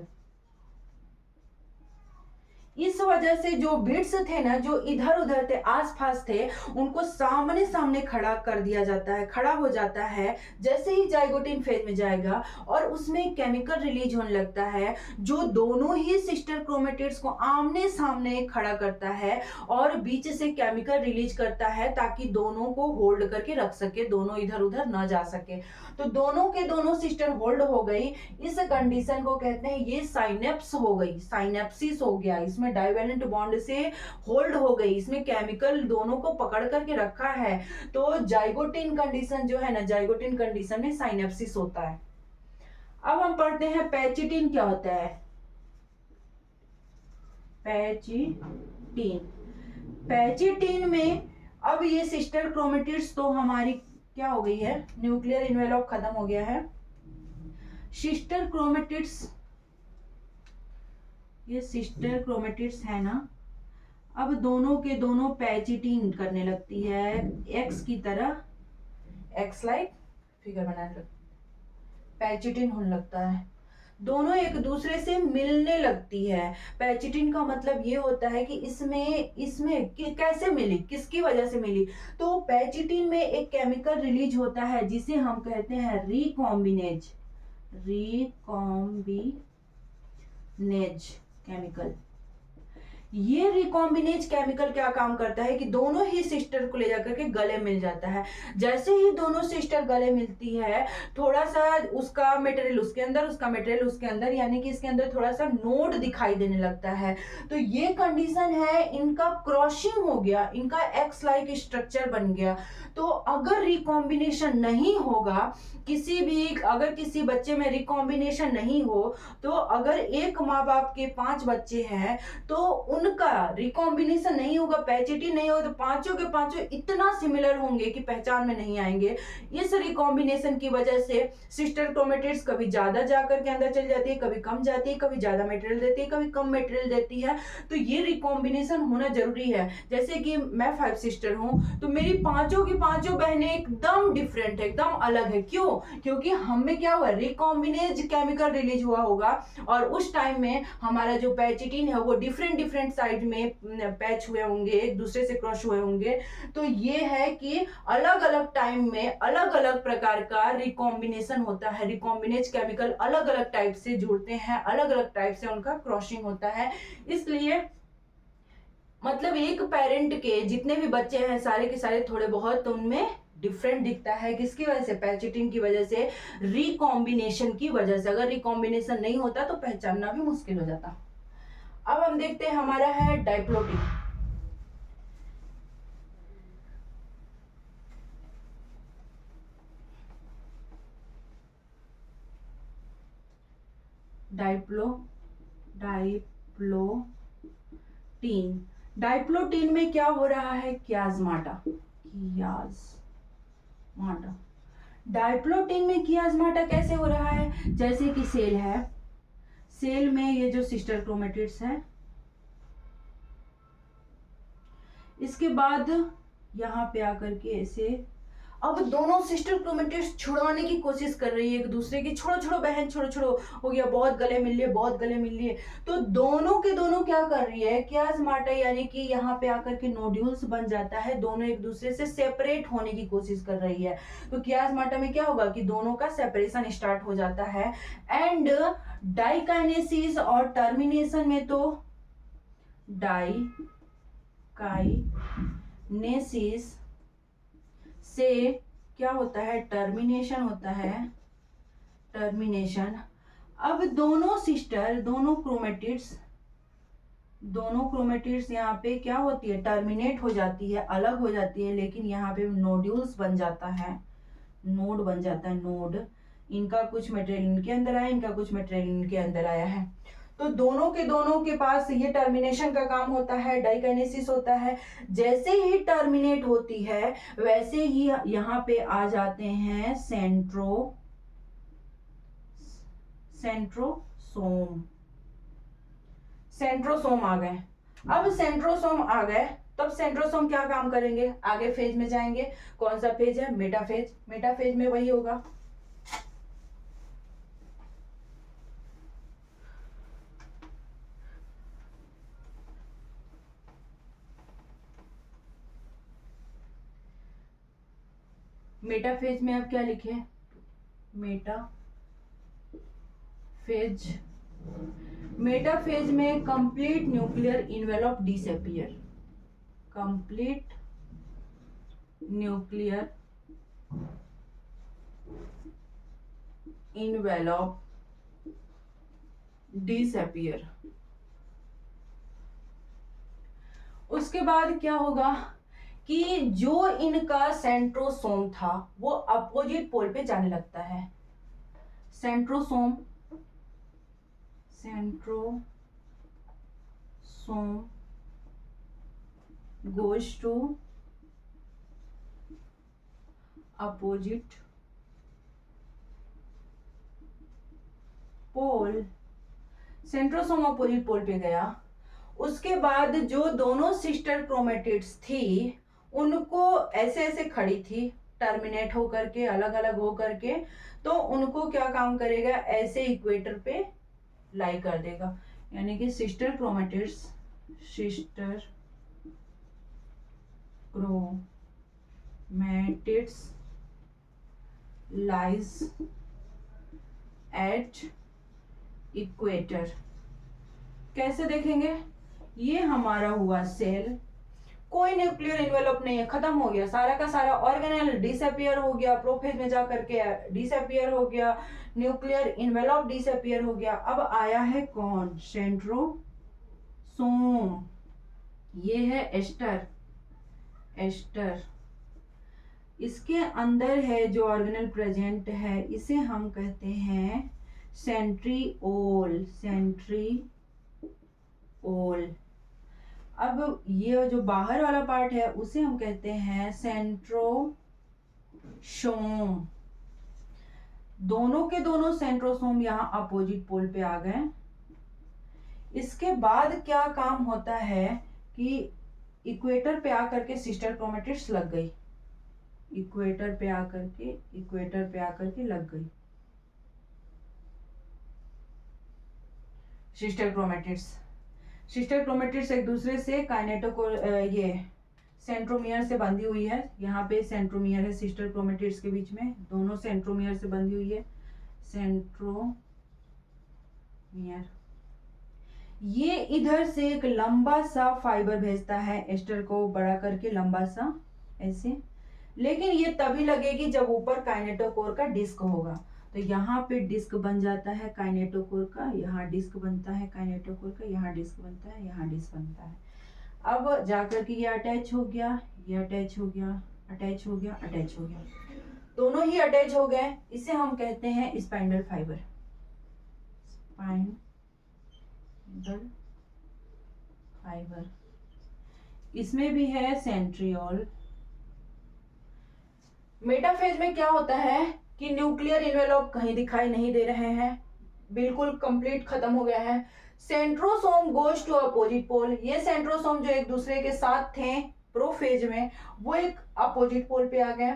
इस वजह से जो बिट्स थे ना, जो इधर उधर थे, आसपास थे, उनको सामने सामने खड़ा कर दिया जाता है, खड़ा हो जाता है जैसे ही जाइगोटीन फेज में जाएगा, और उसमें केमिकल रिलीज होने लगता है जो दोनों ही सिस्टर क्रोमेटिड्स को आमने सामने खड़ा करता है और बीच से केमिकल रिलीज करता है ताकि दोनों को होल्ड करके रख सके, दोनों इधर उधर न जा सके। तो दोनों के दोनों सिस्टर होल्ड हो गई, इस कंडीशन को कहते हैं ये साइनेप्स हो गई, साइनेप्सिस हो गया, इसमें डाइवेलेंट बॉन्ड से होल्ड हो गई, इसमें केमिकल दोनों को पकड़ करके रखा है। तो जाइगोटीन कंडीशन जो है ना, जाइगोटीन कंडीशन में साइनेप्सिस होता है। अब हम पढ़ते हैं पैचिटिन क्या होता है। पैचिटिन, पैचिटिन में अब ये सिस्टर क्रोमेटिड्स तो हमारी क्या हो गई है, न्यूक्लियर इन्वेलॉप खत्म हो गया है। सिस्टर क्रोमेटिड्स, ये सिस्टर क्रोमेटिड्स है ना, अब दोनों के दोनों पैचिटिन करने लगती है, एक्स की तरह, एक्स लाइक फिगर बनाने लगती, पैचिटिन होने लगता है, दोनों एक दूसरे से मिलने लगती है। पैचिटिन का मतलब ये होता है कि इसमें कैसे मिली, किसकी वजह से मिली। तो पैचिटिन में एक केमिकल रिलीज होता है जिसे हम कहते हैं रिकॉम्बिनेज, रिकॉम्बिनेज केमिकल। ये रिकॉम्बिनेज केमिकल क्या काम करता है कि दोनों ही सिस्टर को ले जाकर के गले मिल जाता है। जैसे ही दोनों सिस्टर गले मिलती है, थोड़ा सा उसका मटेरियल उसके अंदर, उसका मटेरियल उसके अंदर, यानी कि इसके अंदर थोड़ा सा नोड दिखाई देने लगता है। तो ये कंडीशन है, इनका क्रॉसिंग हो गया, इनका एक्स लाइक स्ट्रक्चर बन गया। तो अगर रिकॉम्बिनेशन नहीं होगा, अगर किसी बच्चे में रिकॉम्बिनेशन नहीं हो, तो अगर एक माँ बाप के 5 बच्चे हैं तो उनका रिकॉम्बिनेशन नहीं होगा, पैचिटिन नहीं होगा, तो पांचों के पांचों इतना सिमिलर होंगे कि पहचान में नहीं आएंगे। इस रिकॉम्बिनेशन की वजह से सिस्टर क्रोमेटिड्स कभी ज्यादा जाकर के अंदर चली जाती है, कभी कम जाती है, कभी ज्यादा मटेरियल देती है, कभी कम मटेरियल देती है। तो ये रिकॉम्बिनेशन होना जरूरी है। जैसे कि मैं 5 सिस्टर हूं, तो मेरी पांचों की पांचों बहनें एकदम डिफरेंट है, एकदम अलग है। क्यों? क्योंकि हमें क्या हुआ, रिकॉम्बिनेज केमिकल रिलीज हुआ होगा, और उस टाइम में हमारा जो पैचिटिन है वो डिफरेंट साइड में पैच हुए होंगे, एक दूसरे से क्रॉस हुए होंगे। तो ये है कि अलग अलग टाइम में अलग अलग प्रकार का रिकॉम्बिनेशन होता है, रिकॉम्बिनेज केमिकल अलग अलग टाइप से जुड़ते हैं, अलग अलग टाइप से उनका क्रॉसिंग होता है। इसलिए मतलब एक पेरेंट के जितने भी बच्चे हैं सारे के सारे थोड़े बहुत उनमें डिफरेंट दिखता है। किसकी वजह से? पैचिटिन की वजह से, रिकॉम्बिनेशन की वजह से। अगर रिकॉम्बिनेशन नहीं होता तो पहचानना भी मुश्किल हो जाता। अब हम देखते हैं, हमारा है डाइप्लोटिन। डाइप्लोटिन में क्या हो रहा है? कियाज्माटा। डाइप्लोटिन में कियाज्माटा कैसे हो रहा है? जैसे कि सेल है, सेल में ये जो सिस्टर क्रोमेटिड्स है, इसके बाद यहाँ पे आकर के ऐसे अब दोनों सिस्टर क्रोमेटिड्स छुड़ाने की कोशिश कर रही है एक दूसरे की। छोड़ो बहन, छोड़ो हो गया, बहुत गले मिल लिए, बहुत गले मिल लिए। तो दोनों के दोनों क्या कर रही है? कियाज्माटा, यानी कि यहाँ पे आकर के नोड्यूल्स बन जाता है, दोनों एक दूसरे से सेपरेट होने की कोशिश कर रही है। तो कियाज्माटा में क्या होगा कि दोनों का सेपरेशन स्टार्ट हो जाता है। एंड डाइकाइनेसिस और टर्मिनेशन में तो डाइकाइनेसिस से क्या होता है? टर्मिनेशन होता है, टर्मिनेशन। अब दोनों क्रोमेटिड्स यहाँ पे क्या होती है, टर्मिनेट हो जाती है, अलग हो जाती है, लेकिन यहाँ पे नोड्यूल्स बन जाता है, नोड बन जाता है, नोड। इनका कुछ मटेरियल इनके अंदर आया, इनका कुछ मटेरियल इनके अंदर आया है। तो दोनों के पास ये टर्मिनेशन का काम होता है, डाइकाइनेसिस होता है। जैसे ही टर्मिनेट होती है वैसे ही यहाँ पे आ जाते हैं सेंट्रोसोम आ गए। अब सेंट्रोसोम आ गए, तब सेंट्रोसोम क्या काम करेंगे, आगे फेज में जाएंगे। कौन सा फेज है, मेटाफेज। मेटाफेज में वही होगा, मेटाफेज में अब क्या लिखे, मेटाफेज में complete nuclear envelope disappear, complete nuclear envelope disappear. उसके बाद क्या होगा कि जो इनका सेंट्रोसोम था वो अपोजिट पोल पे जाने लगता है। Centrosome goes to opposite pole. Centrosome opposite pole पे गया। उसके बाद जो दोनों सिस्टर क्रोमेटिड्स थी उनको ऐसे ऐसे खड़ी थी, टर्मिनेट होकर के, अलग अलग होकर के, तो उनको क्या काम करेगा, ऐसे इक्वेटर पे लाई कर देगा। यानी कि sister chromatids lies at equator. कैसे देखेंगे, ये हमारा हुआ सेल, कोई न्यूक्लियर इन्वेलप नहीं है, खत्म हो गया, सारा का सारा ऑर्गेनेल डिसअपियर हो गया, प्रोफेज में जाकर के डिसअपियर हो गया, न्यूक्लियर इन्वेलप डिसअपियर हो गया। अब आया है कौन, सेंट्रोसोम। ये है एस्टर, इसके अंदर है जो ऑर्गेनेल प्रेजेंट है, इसे हम कहते हैं सेंट्रीओल। अब ये जो बाहर वाला पार्ट है उसे हम कहते हैं सेंट्रोसोम। दोनों के दोनों सेंट्रोसोम यहाँ अपोजिट पोल पे आ गए। इसके बाद क्या काम होता है कि इक्वेटर पे आकर के सिस्टर क्रोमेटिड्स लग गई, इक्वेटर पे आकर के लग गई सिस्टर क्रोमेटिड्स एक दूसरे से ये सेंट्रोमियर से बंधी हुई है। यहाँ पे सेंट्रोमियर है सिस्टर क्रोमेटिड्स के बीच में, दोनों सेंट्रोमियर से बंधी हुई है, सेंट्रोमियर। ये इधर से एक लंबा सा फाइबर भेजता है एस्टर को बड़ा करके, लंबा सा ऐसे, लेकिन ये तभी लगेगी जब ऊपर काइनेटोकोर का डिस्क होगा। तो यहाँ पे डिस्क बन जाता है काइनेटोकोर का, यहाँ डिस्क बनता है काइनेटोकोर का, यहाँ डिस्क बनता है, यहाँ डिस्क बनता है। अब जाकर के ये अटैच हो गया, ये अटैच हो गया, अटैच हो गया, अटैच हो गया, दोनों ही अटैच हो गए। इसे हम कहते हैं स्पाइंडल फाइबर, इसमें भी है सेंट्रियोल। मेटाफेज में क्या होता है कि न्यूक्लियर इन्वेलप कहीं दिखाई नहीं दे रहे हैं, बिल्कुल कंप्लीट खत्म हो गया है। Centrosome goes to opposite pole. ये सेंट्रोसोम जो एक दूसरे के साथ थे प्रोफेज में, वो एक अपोजिट पोल पे आ गए।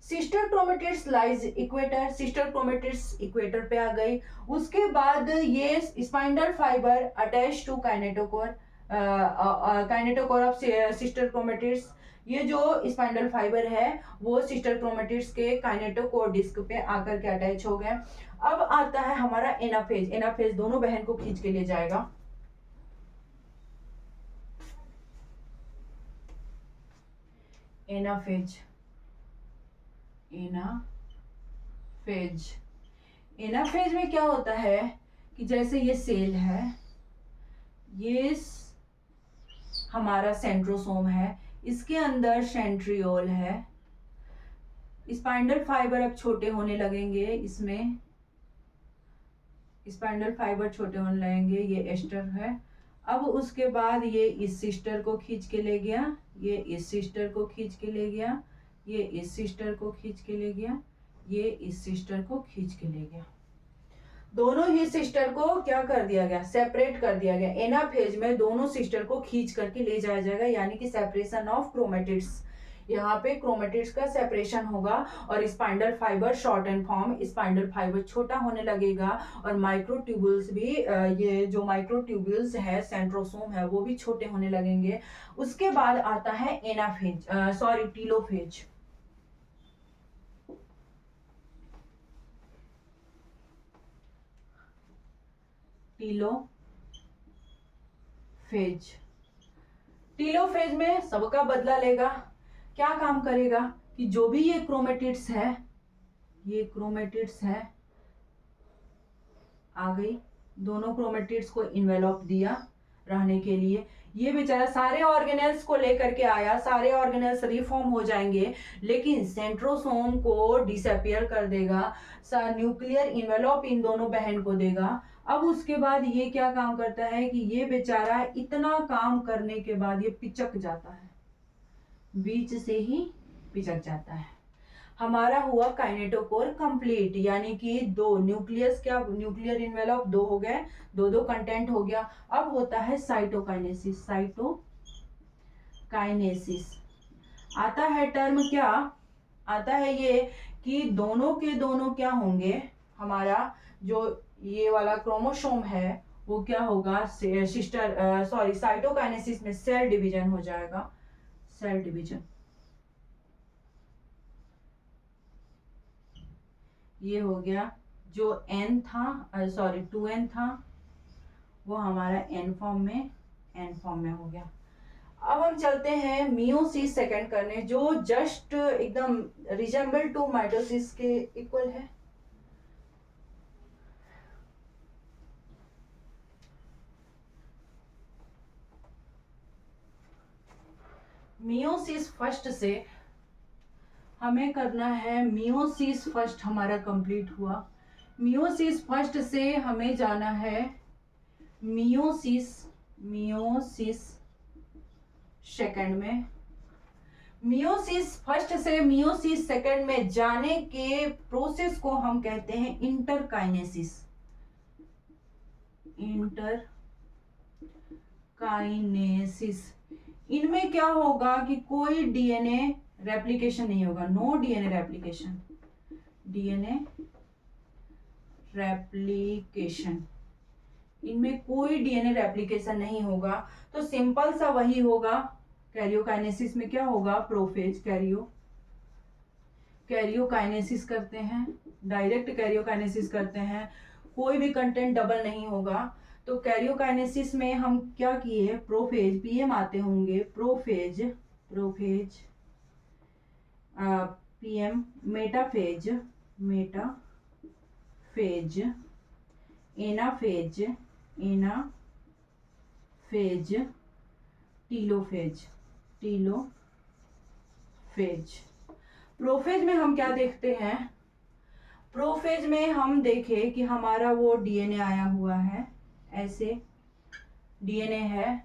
Sister chromatids lies equator, sister chromatids equator पे आ गई। उसके बाद ये spindle fibre attach to kinetochore, kinetochore of sister chromatids. ये जो स्पाइंडल फाइबर है वो सिस्टर क्रोमेटिड्स के काइनेटोकोर डिस्क पे आकर के अटैच हो गए। अब आता है हमारा एनाफेज। एनाफेज दोनों बहन को खींच के ले जाएगा। एनाफेज में क्या होता है कि जैसे ये सेल है, ये हमारा सेंट्रोसोम है, इसके अंदर सेंट्रियोल है, स्पाइंडल फाइबर अब छोटे होने लगेंगे, इसमें स्पाइंडल फाइबर छोटे होने लगेंगे, ये एस्टर है। अब उसके बाद ये इस सिस्टर को खींच के ले गया, ये इस सिस्टर को खींच के ले गया, ये इस सिस्टर को खींच के ले गया, ये इस सिस्टर को खींच के ले गया। दोनों ही सिस्टर को क्या कर दिया गया, सेपरेट कर दिया गया। एनाफेज में दोनों सिस्टर को खींच करके ले जाया जाएगा, यानी कि सेपरेशन ऑफ क्रोमेटिड्स। यहाँ पे क्रोमेटिड्स का सेपरेशन होगा और spindle fibre short and form, spindle fibre छोटा होने लगेगा और माइक्रोट्यूब्यूल्स भी, ये जो माइक्रोट्यूब्यूल्स है सेंट्रोसोम है वो भी छोटे होने लगेंगे। उसके बाद आता है anaphase, sorry telophase. Telophase, telophase में सबका बदला लेगा। क्या काम करेगा कि जो भी ये क्रोमेटिड्स है, ये क्रोमेटिड्स है, आ गई, दोनों क्रोमेटिड्स को इन्वेलप दिया रहने के लिए। ये बेचारा सारे ऑर्गेनेल्स को लेकर के आया, सारे ऑर्गेनेल्स रिफॉर्म हो जाएंगे, लेकिन सेंट्रोसोम को डिसअपियर कर देगा, न्यूक्लियर इन्वेलप इन दोनों बहन को देगा। अब उसके बाद ये क्या काम करता है कि ये बेचारा इतना काम करने के बाद ये पिचक जाता है, बीच से ही पिचक जाता है। हमारा हुआ काइनेटोकोर कंप्लीट, यानी कि दो न्यूक्लियस, क्या न्यूक्लियर इन्वेलप दो हो गए, दो दो कंटेंट हो गया। अब होता है साइटोकाइनेसिस। साइटोकाइनेसिस आता है टर्म, क्या आता है ये कि दोनों के दोनों क्या होंगे, हमारा जो ये वाला क्रोमोसोम है वो क्या होगा, सिस्टर सॉरी साइटोकाइनेसिस में सेल डिवीजन हो जाएगा, सेल डिवीजन। ये हो गया, जो n था, सॉरी 2n था, वो हमारा n फॉर्म में हो गया। अब हम चलते हैं मियोसिस सेकंड करने, जो जस्ट एकदम रिजेंबल टू माइटोसिस के इक्वल है। मियोसिस फर्स्ट से हमें करना है, मियोसिस फर्स्ट हमारा कंप्लीट हुआ, मियोसिस फर्स्ट से हमें जाना है मियोसिस सेकंड में। मियोसिस फर्स्ट से मियोसिस सेकंड में जाने के प्रोसेस को हम कहते हैं इंटरकाइनेसिस। इंटरकाइनेसिस, इनमें क्या होगा कि कोई डीएनए रेप्लिकेशन नहीं होगा, no DNA replication, DNA replication, इनमें कोई डीएनए रेप्लिकेशन नहीं होगा। तो सिंपल सा वही होगा, कैरियोकाइनेसिस में क्या होगा, प्रोफेज कैरियोकाइनेसिस करते हैं, डायरेक्ट कैरियोकाइनेसिस करते हैं, कोई भी कंटेंट डबल नहीं होगा। तो कैरियोकाइनेसिस में हम क्या किए, प्रोफेज, पीएम आते होंगे, prophase PM, metaphase anaphase telophase. Prophase में हम क्या देखते हैं, प्रोफेज में हम देखें कि हमारा वो डीएनए आया हुआ है, ऐसे डीएनए है।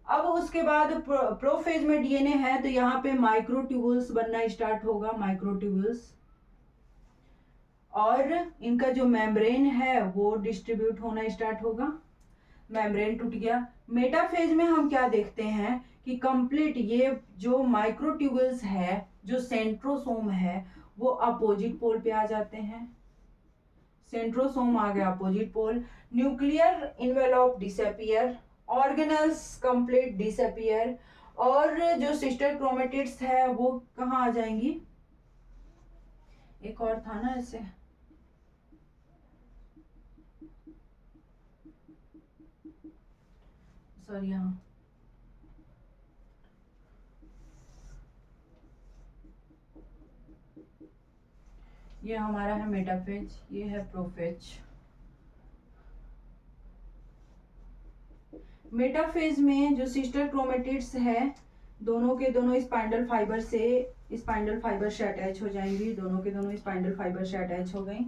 अब उसके बाद प्रोफेज में डीएनए है तो यहाँ पे माइक्रोट्यूबुल्स बनना स्टार्ट होगा, माइक्रोट्यूबुल्स, और इनका जो मेम्ब्रेन है वो डिस्ट्रीब्यूट होना स्टार्ट होगा, मेम्ब्रेन टूट गया। मेटाफेज में हम क्या देखते हैं कि कंप्लीट ये जो माइक्रोट्यूबुल्स है, जो सेंट्रोसोम है, वो अपोजिट पोल पे आ जाते हैं, सेंट्रोसोम आ गया opposite pole, nuclear envelope disappear, organelles complete disappear, और जो सिस्टर क्रोमेटिड्स है वो कहाँ आ जाएंगी, एक और था ना ऐसे, सॉरी यहाँ, ये हमारा है मेटाफेज, ये है प्रोफेज। मेटाफेज में जो सिस्टर क्रोमेटिड्स है दोनों के दोनों स्पाइंडल फाइबर से अटैच हो जाएंगी। दोनों के दोनों स्पाइंडल फाइबर से अटैच हो गई।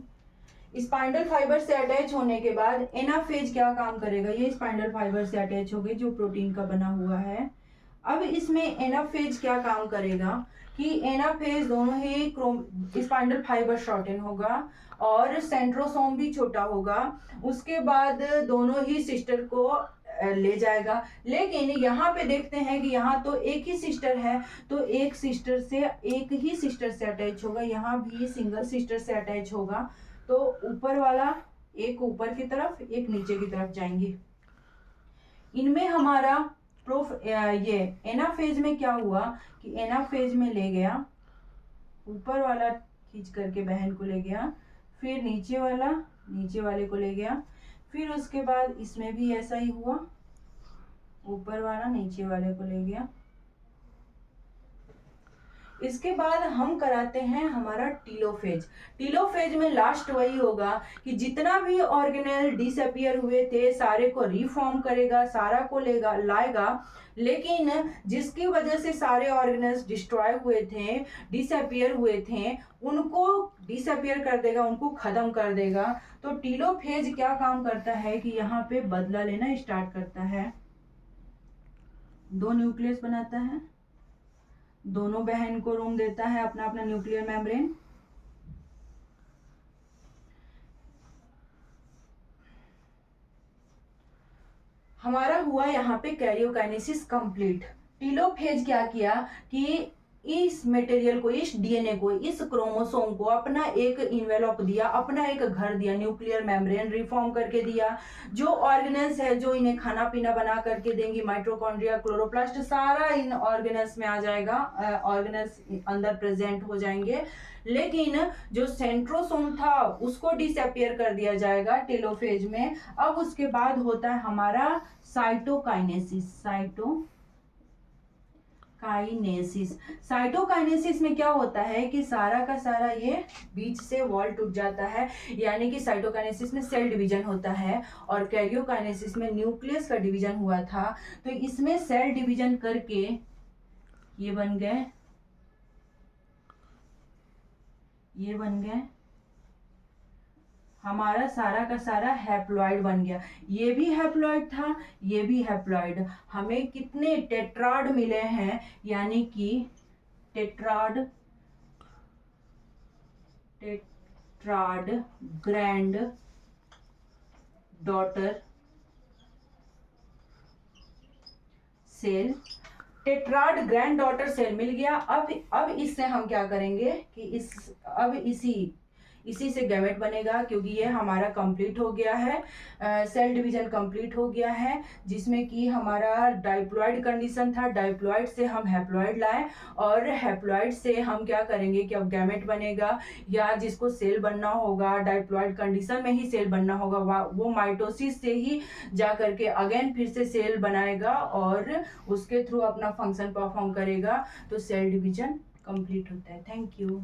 स्पाइंडल फाइबर से अटैच होने के बाद एनाफेज क्या काम करेगा, ये स्पाइंडल फाइबर से अटैच हो गई जो प्रोटीन का बना हुआ है। अब इसमें एनाफेज क्या काम करेगा कि एनाफेज दोनों ही स्पाइंडल फाइबर शॉर्टन होगा और सेंट्रोसोम भी छोटा होगा। उसके बाद दोनों ही सिस्टर को ले जाएगा। लेकिन यहाँ पे देखते हैं कि यहाँ तो एक ही सिस्टर है, तो एक ही सिस्टर से अटैच होगा। यहाँ भी सिंगल सिस्टर से अटैच होगा, तो ऊपर वाला एक ऊपर की तरफ एक नीचे की तरफ जाएंगे। इनमें हमारा ये एनाफेज में क्या हुआ कि एनाफेज में ले गया, ऊपर वाला खींच करके बहन को ले गया, फिर नीचे वाला नीचे वाले को ले गया, फिर उसके बाद इसमें भी ऐसा ही हुआ, ऊपर वाला नीचे वाले को ले गया। इसके बाद हम कराते हैं हमारा टीलोफेज। टीलोफेज में लास्ट वही होगा कि जितना भी ऑर्गेनेल डिसअपियर हुए थे सारे को रिफॉर्म करेगा, सारा को लाएगा। लेकिन जिसकी वजह से सारे ऑर्गेनेल्स डिस्ट्रॉय हुए थे, डिसअपियर हुए थे, उनको डिसअपियर कर देगा, उनको खत्म कर देगा। तो टीलोफेज क्या काम करता है कि यहाँ पे बदला लेना स्टार्ट करता है। दो न्यूक्लियस बनाता है, दोनों बहन को रूम देता है अपना अपना न्यूक्लियर मेम्ब्रेन। हमारा हुआ यहाँ पे कैरियोकाइनेसिस कंप्लीट। टीलोफेज क्या किया कि इस मटेरियल को, इस डीएनए को, इस क्रोमोसोम को अपना एक इन्वेलप दिया, अपना एक घर दिया, न्यूक्लियर मेम्ब्रेन रिफॉर्म करके दिया। जो ऑर्गेनेल्स है जो इन्हें खाना पीना बना करके देंगी, माइटोकॉन्ड्रिया, क्लोरोप्लास्ट, सारा इन ऑर्गेनेल्स में आ जाएगा, ऑर्गेनेल्स अंदर प्रेजेंट हो जाएंगे। लेकिन जो सेंट्रोसोम था उसको डिसअपियर कर दिया जाएगा टेलोफेज में। अब उसके बाद होता है हमारा साइटोकाइनेसिस में क्या होता है कि सारा का सारा ये बीच से वॉल टूट जाता है, यानी कि साइटोकाइनेसिस में सेल डिवीजन होता है और कैरियोकाइनेसिस में न्यूक्लियस का डिवीजन हुआ था। तो इसमें सेल डिवीजन करके ये बन गए हमारा सारा का सारा हैप्लॉइड बन गया। ये भी हैप्लॉइड था, ये भी हैप्लॉइड। हमें कितने टेट्राड मिले हैं, यानी कि tetrad granddaughter cell, tetrad granddaughter cell मिल गया। अब इससे हम क्या करेंगे कि अब इसी से गैमेट बनेगा, क्योंकि ये हमारा कंप्लीट हो गया है, सेल डिवीजन कंप्लीट हो गया है, जिसमें कि हमारा डाइप्लॉइड कंडीशन था। डाइप्लॉइड से हम हैप्लॉइड लाए और हैप्लॉइड से हम क्या करेंगे कि अब गैमेट बनेगा, या जिसको सेल बनना होगा डाइप्लॉइड कंडीशन में ही सेल बनना होगा, वो माइटोसिस से ही जा करके अगेन फिर से सेल बनाएगा और उसके थ्रू अपना फंक्शन परफॉर्म करेगा। तो सेल डिवीजन कंप्लीट होता है। Thank you.